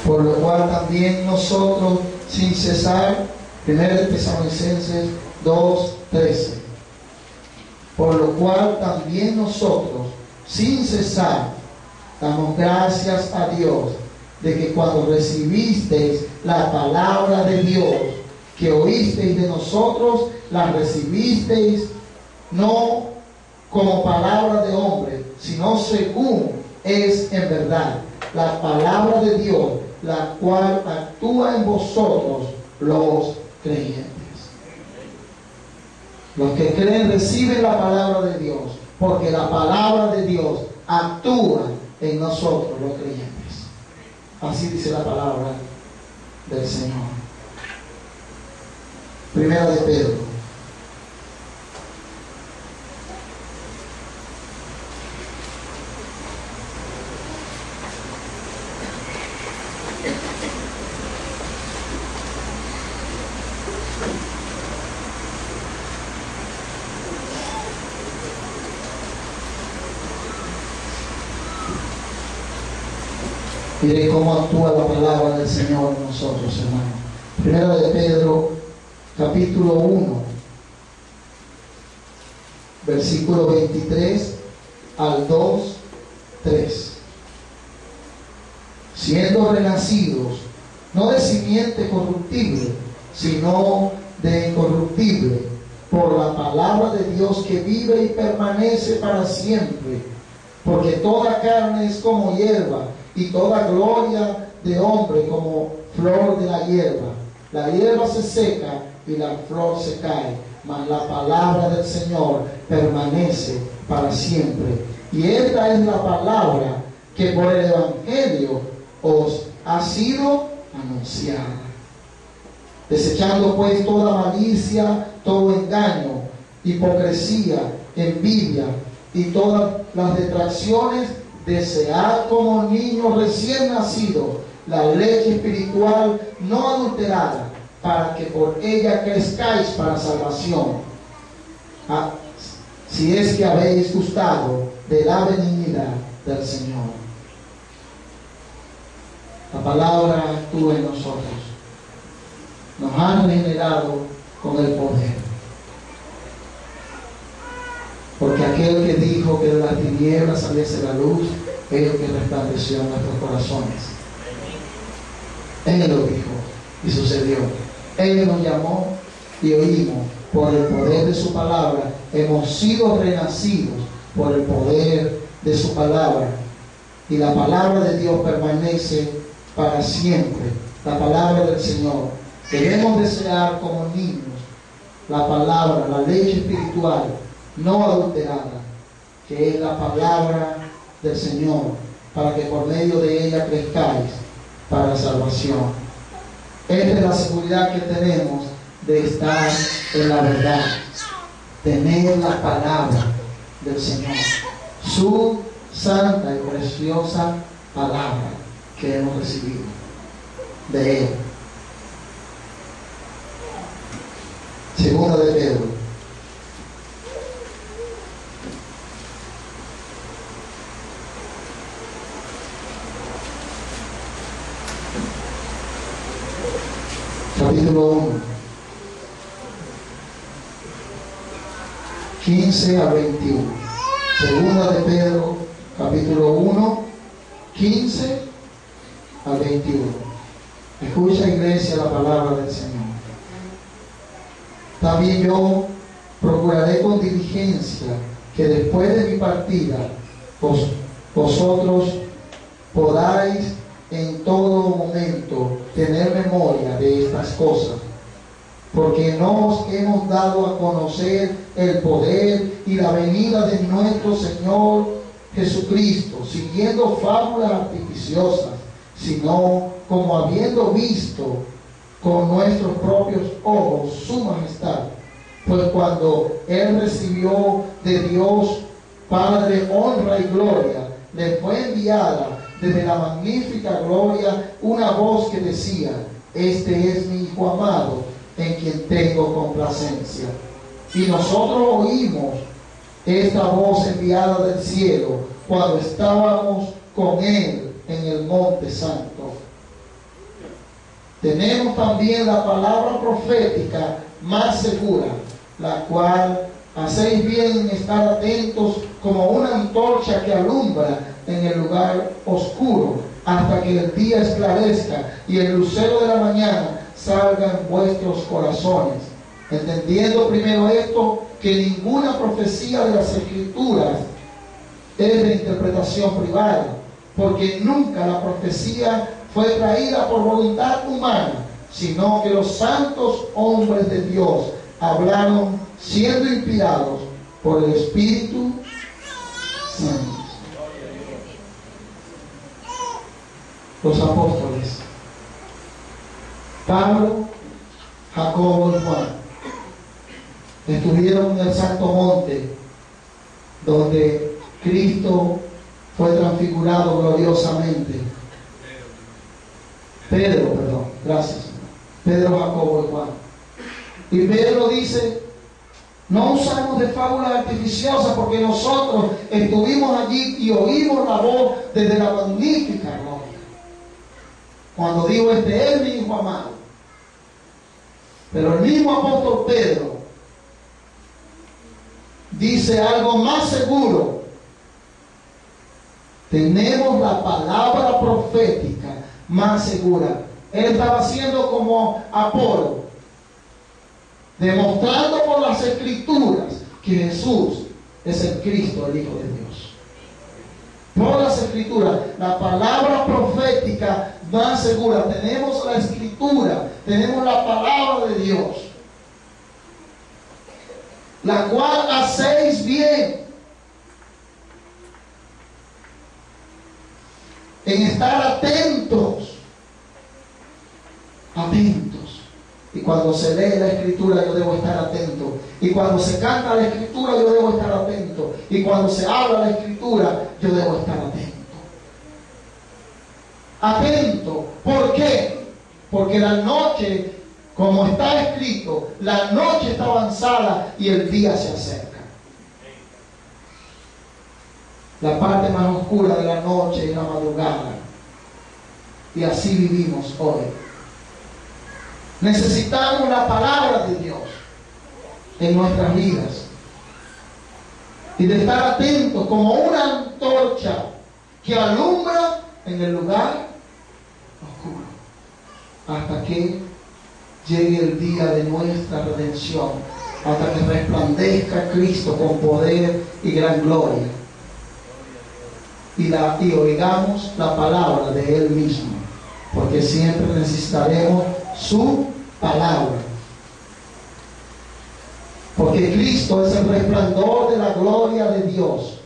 Por lo cual también nosotros, sin cesar, 1 Tesalonicenses 2:13. Por lo cual también nosotros, sin cesar, damos gracias a Dios de que cuando recibisteis la palabra de Dios, que oísteis de nosotros, la recibisteis no como palabra de hombre, sino según es en verdad la palabra de Dios, la cual actúa en vosotros los creyentes. Los que creen reciben la palabra de Dios, porque la palabra de Dios actúa en nosotros los creyentes. Así dice la palabra del Señor. Primera de Pedro. Mire cómo actúa la palabra del Señor en nosotros, hermanos. Primera de Pedro, capítulo 1, versículo 23 al 2:3. Siendo renacidos, no de simiente corruptible, sino de incorruptible, por la palabra de Dios que vive y permanece para siempre. Porque toda carne es como hierba, y toda gloria de hombre como flor de la hierba. La hierba se seca y la flor se cae, mas la palabra del Señor permanece para siempre. Y esta es la palabra que por el Evangelio os ha sido anunciada. Desechando pues toda malicia, todo engaño, hipocresía, envidia y todas las detracciones, desead como niños recién nacidos la leche espiritual no adulterada, para que por ella crezcáis para salvación, si es que habéis gustado de la benignidad del Señor. La palabra actúa en nosotros. Nos han regenerado con el poder. Porque aquel que dijo que de las tinieblas saliese la luz, es el que resplandeció en nuestros corazones. Él lo dijo y sucedió. Él nos llamó y oímos, por el poder de su palabra. Hemos sido renacidos por el poder de su palabra. Y la palabra de Dios permanece para siempre. La palabra del Señor. Debemos desear como niños la palabra, la leche espiritual, no adulterada, que es la palabra del Señor, para que por medio de ella crezcáis para salvación. Esta es la seguridad que tenemos de estar en la verdad, tener la palabra del Señor, su santa y preciosa palabra que hemos recibido de Él. Segunda de Pedro. Capítulo 1. 15 a 21. Segunda de Pedro, capítulo 1, 15 a 21. Escucha, iglesia, la palabra del Señor. También yo procuraré con diligencia que después de mi partida vosotros podáis en todo momento tener memoria de estas cosas, porque no os hemos dado a conocer el poder y la venida de nuestro Señor Jesucristo, siguiendo fábulas artificiosas, sino como habiendo visto con nuestros propios ojos su majestad. Pues cuando Él recibió de Dios Padre honra y gloria, le fue enviada desde la magnífica gloria una voz que decía: este es mi Hijo amado, en quien tengo complacencia. Y nosotros oímos esta voz enviada del cielo cuando estábamos con Él en el monte santo. Tenemos también la palabra profética más segura, la cual hacéis bien en estar atentos como una antorcha que alumbra en el lugar oscuro, hasta que el día esclarezca y el lucero de la mañana salga en vuestros corazones. Entendiendo primero esto, que ninguna profecía de las Escrituras es de interpretación privada, porque nunca la profecía fue traída por voluntad humana, sino que los santos hombres de Dios hablaron siendo inspirados por el Espíritu Santo. Los apóstoles Pablo, Jacobo y Juan estuvieron en el Santo Monte, donde Cristo fue transfigurado gloriosamente. Pedro, Jacobo y Juan. Y Pedro dice: no usamos de fábulas artificiosas, porque nosotros estuvimos allí y oímos la voz desde la magnífica gloria. Cuando digo: este es mi Hijo amado. Pero el mismo apóstol Pedro dice algo más seguro. Tenemos la palabra profética más segura. Él estaba haciendo como Apolo, demostrando por las Escrituras que Jesús es el Cristo, el Hijo de Dios. Por las Escrituras, la palabra profética más segura. Tenemos la Escritura, tenemos la palabra de Dios, la cual hacéis bien en estar atentos. Y cuando se lee la Escritura, yo debo estar atento. Y cuando se canta la Escritura, yo debo estar atento. Y cuando se habla la Escritura, yo debo estar atento. Atento. ¿Por qué? Porque la noche, como está escrito, la noche está avanzada y el día se acerca. La parte más oscura de la noche es la madrugada. Y así vivimos hoy. Necesitamos la palabra de Dios en nuestras vidas. Y de estar atentos como una antorcha que alumbra en el lugar oscuro, hasta que llegue el día de nuestra redención hasta que resplandezca Cristo con poder y gran gloria. Y oigamos la palabra de Él mismo, porque siempre necesitaremos su palabra. Porque Cristo es el resplandor de la gloria de Dios,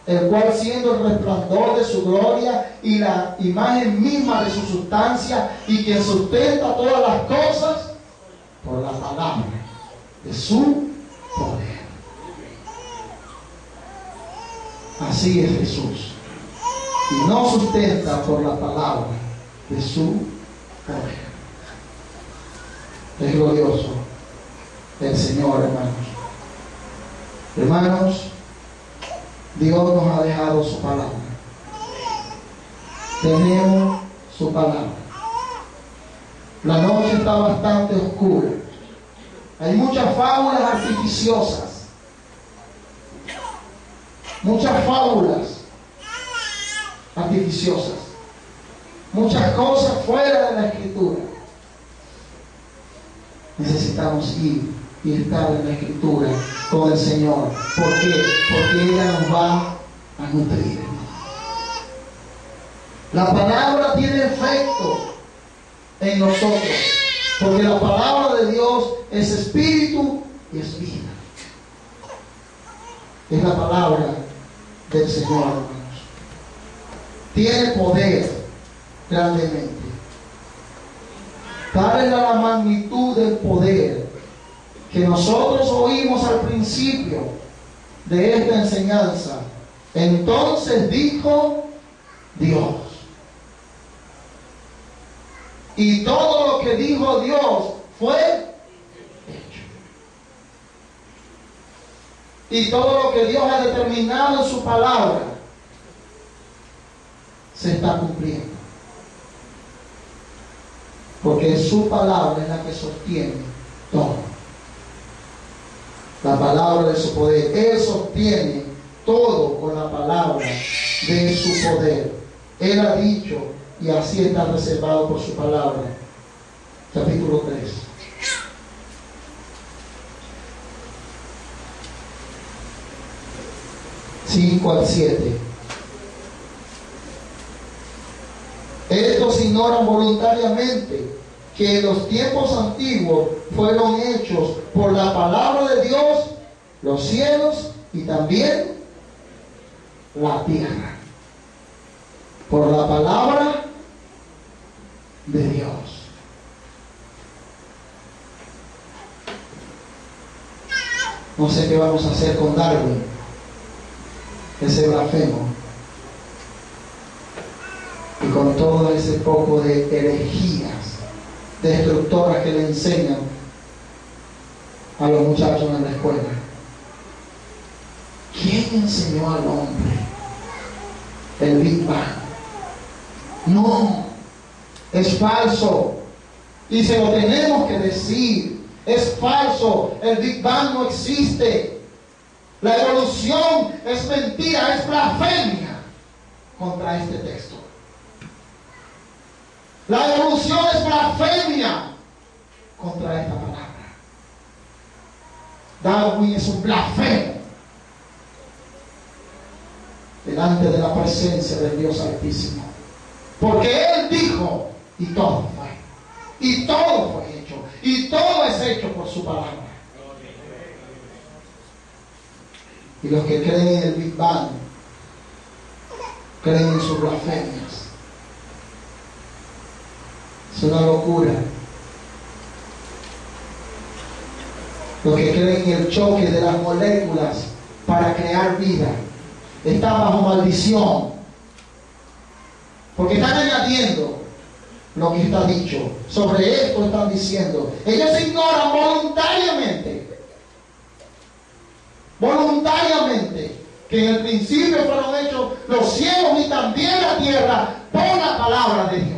el cual, siendo el resplandor de su gloria y la imagen misma de su sustancia, y quien sustenta todas las cosas por la palabra de su poder. Así es Jesús, y no sustenta por la palabra de su poder. Es glorioso el Señor, hermanos. Hermanos, Dios nos ha dejado su palabra. Tenemos su palabra. La noche está bastante oscura. Hay muchas fábulas artificiosas. Muchas fábulas artificiosas. Muchas cosas fuera de la Escritura. Necesitamos ir y estar en la Escritura con el Señor. ¿Por qué? Porque ella nos va a nutrir. La palabra tiene efecto en nosotros, porque la palabra de Dios es espíritu y es vida. Es la palabra del Señor, hermanos. Tiene poder grandemente. Tal es la magnitud del poder que nosotros oímos al principio de esta enseñanza. Entonces dijo Dios. Y todo lo que dijo Dios fue hecho. Y todo lo que Dios ha determinado en su palabra se está cumpliendo. Porque su palabra es la que sostiene todo. La palabra de su poder. Él sostiene todo con la palabra de su poder. Él ha dicho, y así está reservado por su palabra. Capítulo 3. Cinco al 7. Estos ignoran voluntariamente que en los tiempos antiguos fueron hechos por la palabra de Dios los cielos y también la tierra. Por la palabra de Dios. No sé qué vamos a hacer con Darwin, ese blasfemo, y con todo ese poco de herejías destructoras que le enseñan a los muchachos en la escuela. ¿Quién enseñó al hombre el Big Bang? No, es falso, y se lo tenemos que decir. Es falso, el Big Bang no existe. La evolución es mentira, es blasfemia contra este texto. La evolución es blasfemia contra esta palabra. Darwin es un blasfemo delante de la presencia del Dios Altísimo. Porque Él dijo, y todo fue. Y todo fue hecho. Y todo es hecho por su palabra. Y los que creen en el Big Bang creen en sus blasfemias. Es una locura. Los que creen en el choque de las moléculas para crear vida están bajo maldición, porque están añadiendo lo que está dicho. Sobre esto están diciendo. Ellos ignoran voluntariamente que en el principio fueron hechos los cielos y también la tierra por la palabra de Dios.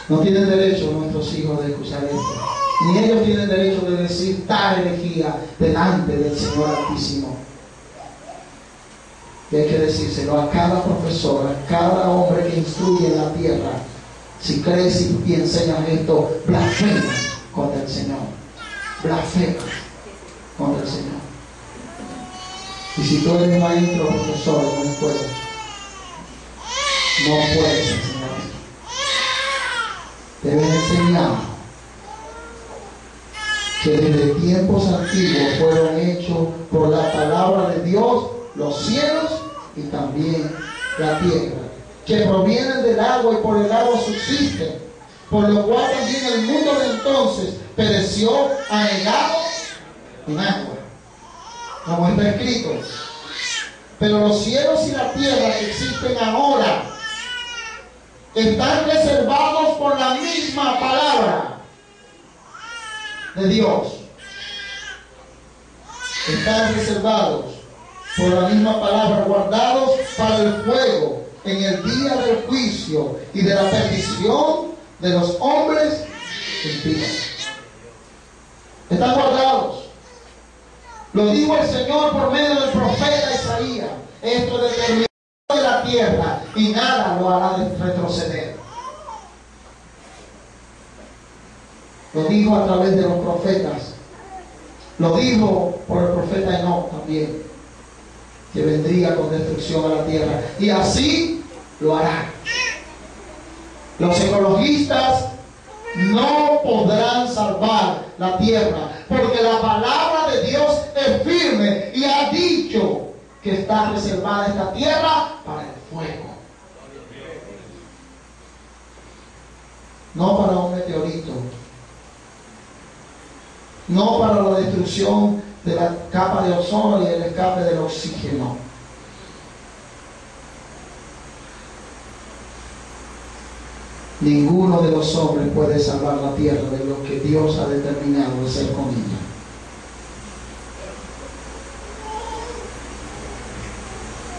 No tienen derecho nuestros hijos de escuchar esto, ni ellos tienen derecho de decir tal herejía delante del Señor Altísimo. Y hay que decírselo a cada profesor, a cada hombre que instruye en la tierra. Si crees y enseñas esto, blasfemas contra el Señor. Blasfemas contra el Señor. Y si tú eres maestro o profesor en una escuela, no puedes enseñar esto. Debes enseñar que desde tiempos antiguos fueron hechos por la palabra de Dios los cielos y también la tierra, que provienen del agua y por el agua subsisten, por lo cual también el mundo de entonces pereció anegado en agua, como está escrito. Pero los cielos y la tierra que existen ahora están reservados por la misma palabra de Dios. Están reservados por la misma palabra, guardados para el fuego en el día del juicio y de la perdición de los hombres impíos. Están guardados. Lo dijo el Señor por medio del profeta Isaías. Esto determinó de la tierra y nada lo hará retroceder. Lo dijo a través de los profetas. Lo dijo por el profeta Enoc también, que vendría con destrucción a la tierra. Y así lo hará. Los ecologistas no podrán salvar la tierra, porque la palabra de Dios es firme y ha dicho que está reservada esta tierra para el fuego. No para un meteorito, no para la destrucción de la capa de ozono y el escape del oxígeno. Ninguno de los hombres puede salvar la tierra de lo que Dios ha determinado hacer con ella.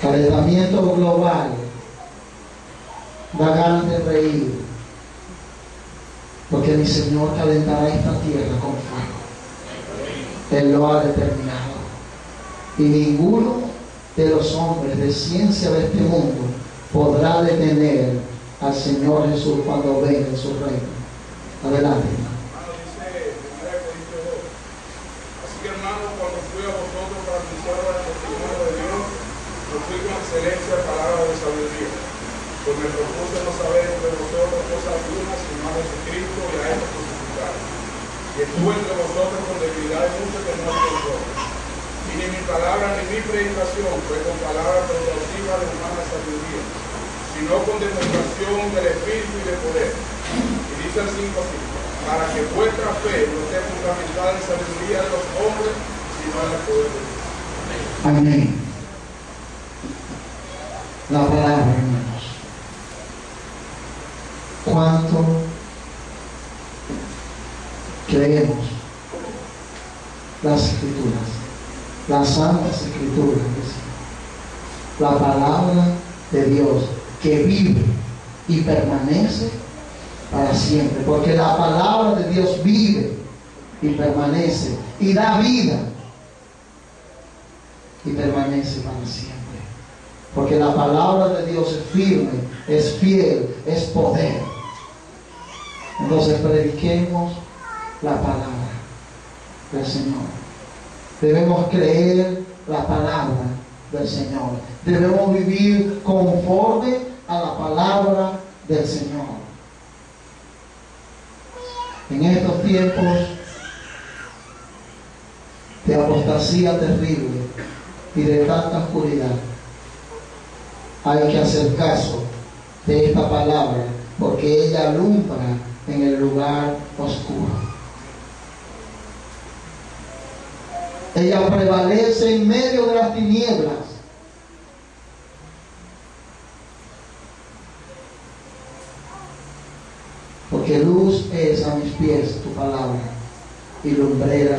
Calentamiento global da ganas de reír, porque mi Señor calentará esta tierra con fuego. Él lo ha determinado. Y ninguno de los hombres de ciencia de este mundo podrá detener al Señor Jesús cuando venga en su reino. Adelante. Así que, hermanos, cuando fui a vosotros para anunciar el testimonio de Dios, no fui con excelencia palabra de sabiduría, pues me propuse no saber entre vosotros cosas algunas, sino a Jesucristo y a Él crucificado. Y estuve entre vosotros con debilidad de muchos que no de vosotros. Y ni mi palabra ni mi predicación fue con palabras persuasivas de humana sabiduría, sino con demostración del Espíritu y de poder. Y dice el 5 así: para que vuestra fe no esté fundamentada en sabiduría de los hombres, sino en el poder de Dios. Amén. La palabra, hermanos. ¿Cuánto creemos las Escrituras? Las santas Escrituras. La palabra de Dios que vive y permanece para siempre, porque la palabra de Dios vive y permanece y da vida y permanece para siempre, porque la palabra de Dios es firme, es fiel, es poder. Entonces prediquemos la palabra del Señor. Debemos creer la palabra del Señor. Debemos vivir conforme a la palabra del Señor. En estos tiempos de apostasía terrible y de tanta oscuridad, hay que hacer caso de esta palabra, porque ella alumbra en el lugar oscuro. Ella prevalece en medio de las tinieblas. Porque luz es a mis pies tu palabra y lumbrera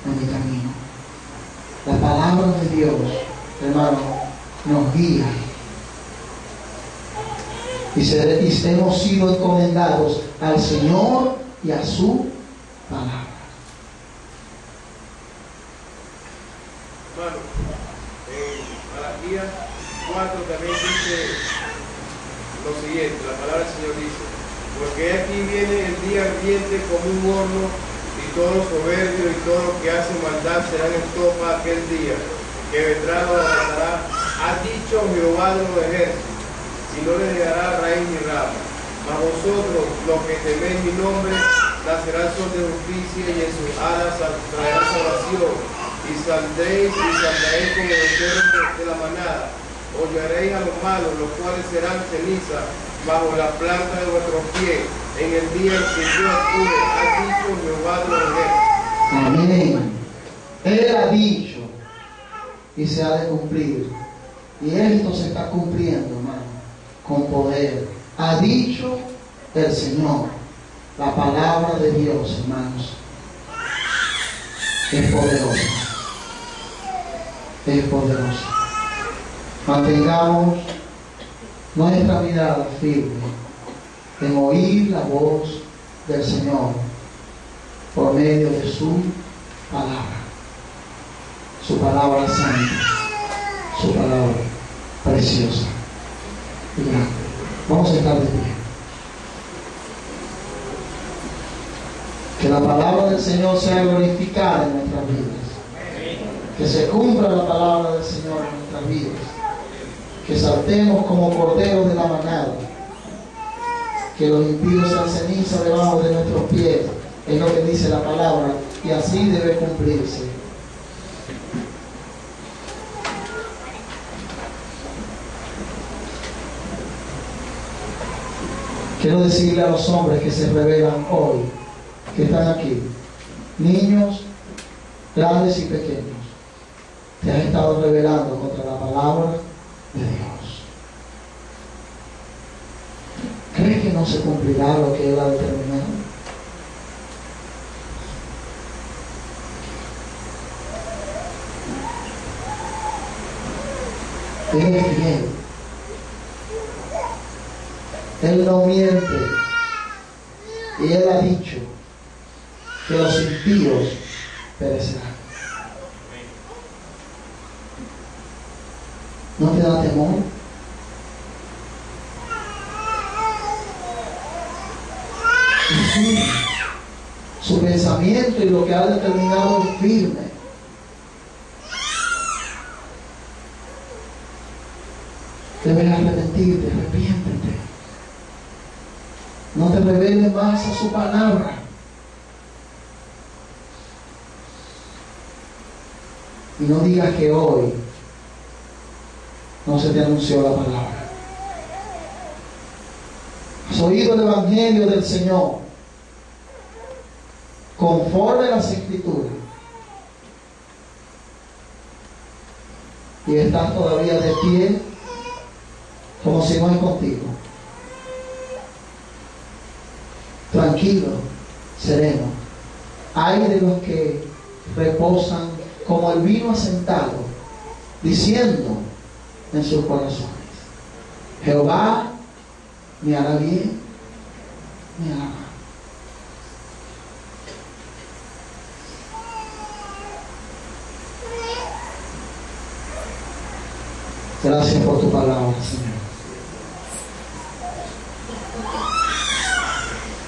en mi camino. La palabra de Dios, hermano, nos guía. Y hemos sido encomendados al Señor y a su palabra. Bueno, En Malaquías 4 también dice lo siguiente, la palabra del Señor dice: porque aquí viene el día ardiente como un horno, y todo soberbio y todo lo que hace maldad serán en topa aquel día, que vendrá lo abrazará, ha dicho Jehová de los ejércitos, y no le dejará raíz ni rama. Mas vosotros, los que teméis mi nombre, nacerá el sol de justicia, y en sus alas traerá salvación, y saldréis como becerros de la manada. Hollaréis a los malos, los cuales serán ceniza bajo la planta de vuestros pies, en el día en que yo actúe, ha dicho Jehová de los ejércitos. Amén. Él ha dicho y se ha de cumplir. Y esto se está cumpliendo, hermano, con poder. Ha dicho el Señor. La palabra de Dios, hermanos, es poderosa. Es poderosa. Mantengamos nuestra mirada firme en oír la voz del Señor por medio de su palabra santa, su palabra preciosa y grande. Vamos a estar de pie. Que la palabra del Señor sea glorificada en nuestras vidas. Que se cumpla la palabra del Señor en nuestras vidas. Que saltemos como corderos de la manada. Que los impíos sean ceniza debajo de nuestros pies. Es lo que dice la palabra. Y así debe cumplirse. Quiero decirle a los hombres que se revelan hoy, que están aquí, niños, grandes y pequeños, te has estado rebelando contra la palabra de Dios. ¿Crees que no se cumplirá lo que Él ha determinado? Él es fiel. Él no miente. Y Él ha dicho que los impíos perecerán. ¿No te da temor? Su pensamiento y lo que ha determinado es firme. Debes arrepentirte, arrepiéntete. No te rebeles más a su palabra. Y no digas que hoy no se te anunció la palabra. Has oído el evangelio del Señor conforme a las Escrituras y estás todavía de pie como si no es contigo. Tranquilo, sereno. Hay de los que reposan como el vino asentado, diciendo en sus corazones: Jehová me hará bien, me hará mal. Gracias por tu palabra, Señor.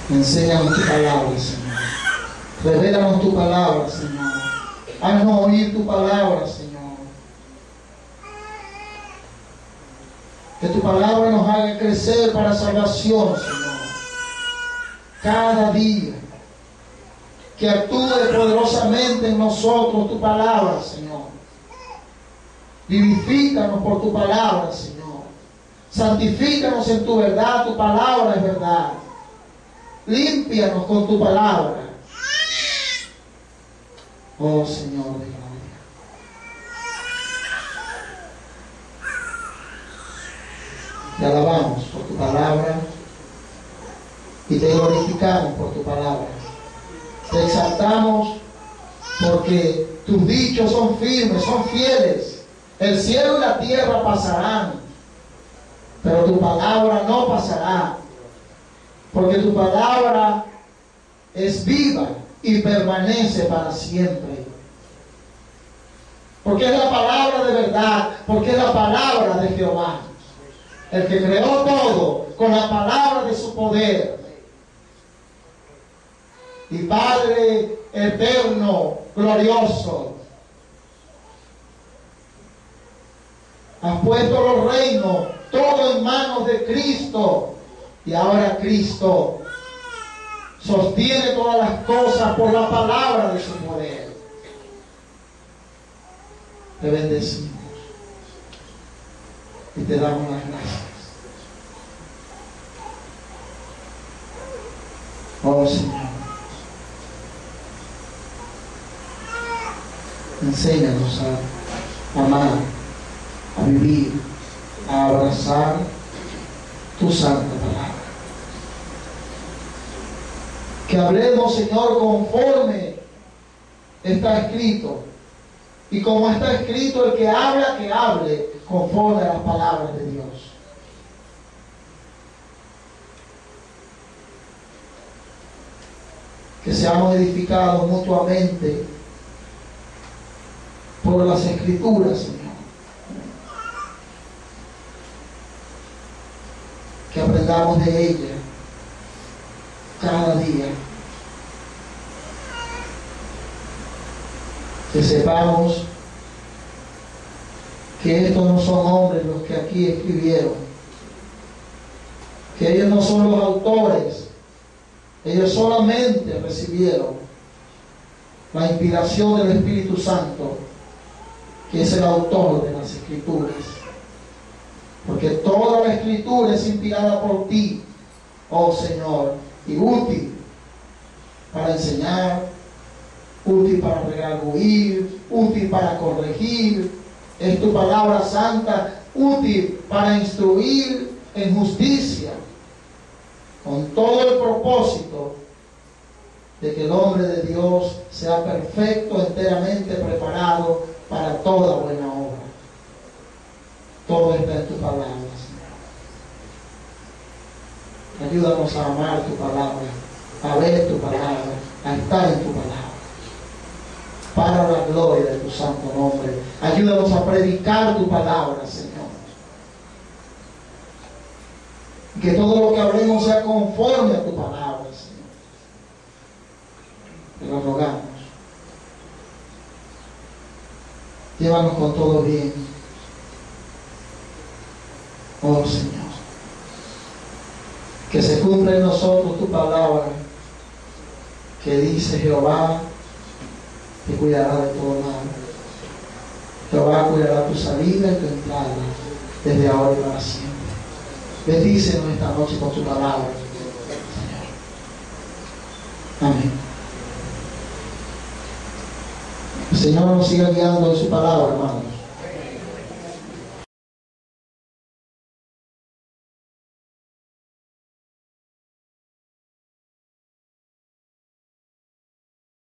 Enséñanos tu palabra, Señor. Revélanos tu palabra, Señor. Haznos oír tu palabra, Señor. Que tu palabra nos haga crecer para salvación, Señor. Cada día. Que actúe poderosamente en nosotros tu palabra, Señor. Vivifícanos por tu palabra, Señor. Santifícanos en tu verdad. Tu palabra es verdad. Límpianos con tu palabra. Oh Señor de gloria. Te alabamos por tu palabra y te glorificamos por tu palabra. Te exaltamos porque tus dichos son firmes, son fieles. El cielo y la tierra pasarán, pero tu palabra no pasará. Porque tu palabra es viva y permanece para siempre. porque es la palabra de verdad, porque es la palabra de Jehová, el que creó todo con la palabra de su poder. Y Padre eterno, glorioso, has puesto los reinos todo en manos de Cristo, y ahora Cristo sostiene todas las cosas por la palabra de su poder. Te bendecimos y te damos las gracias. Oh Señor, enséñanos a amar, a vivir, a abrazar tu santa palabra. Que hablemos, Señor, conforme está escrito. Y como está escrito, el que habla, que hable conforme a las palabras de Dios. Que seamos edificados mutuamente por las Escrituras, Señor. Que aprendamos de ella cada día. Que sepamos que estos no son hombres los que aquí escribieron, que ellos no son los autores, ellos solamente recibieron la inspiración del Espíritu Santo, que es el autor de las Escrituras, porque toda la Escritura es inspirada por ti, oh Señor, y útil para enseñar, útil para redarguir, útil para corregir. Es tu palabra santa, útil para instruir en justicia, con todo el propósito de que el hombre de Dios sea perfecto, enteramente preparado para toda buena obra. Todo está en tu palabra, Señor. Ayúdanos a amar tu palabra, a ver tu palabra, a estar en tu palabra, para la gloria de tu santo nombre. Ayúdanos a predicar tu palabra, Señor. Que todo lo que hablemos sea conforme a tu palabra, Señor. Te lo rogamos. Llévanos con todo bien, oh Señor. Que se cumpla en nosotros tu palabra, que dice: Jehová te cuidará de todo mal. Jehová cuidará tu salida y tu entrada desde ahora y para siempre. Bendícenos esta noche con tu palabra, Señor. Amén. El Señor nos siga guiando en su palabra, hermano.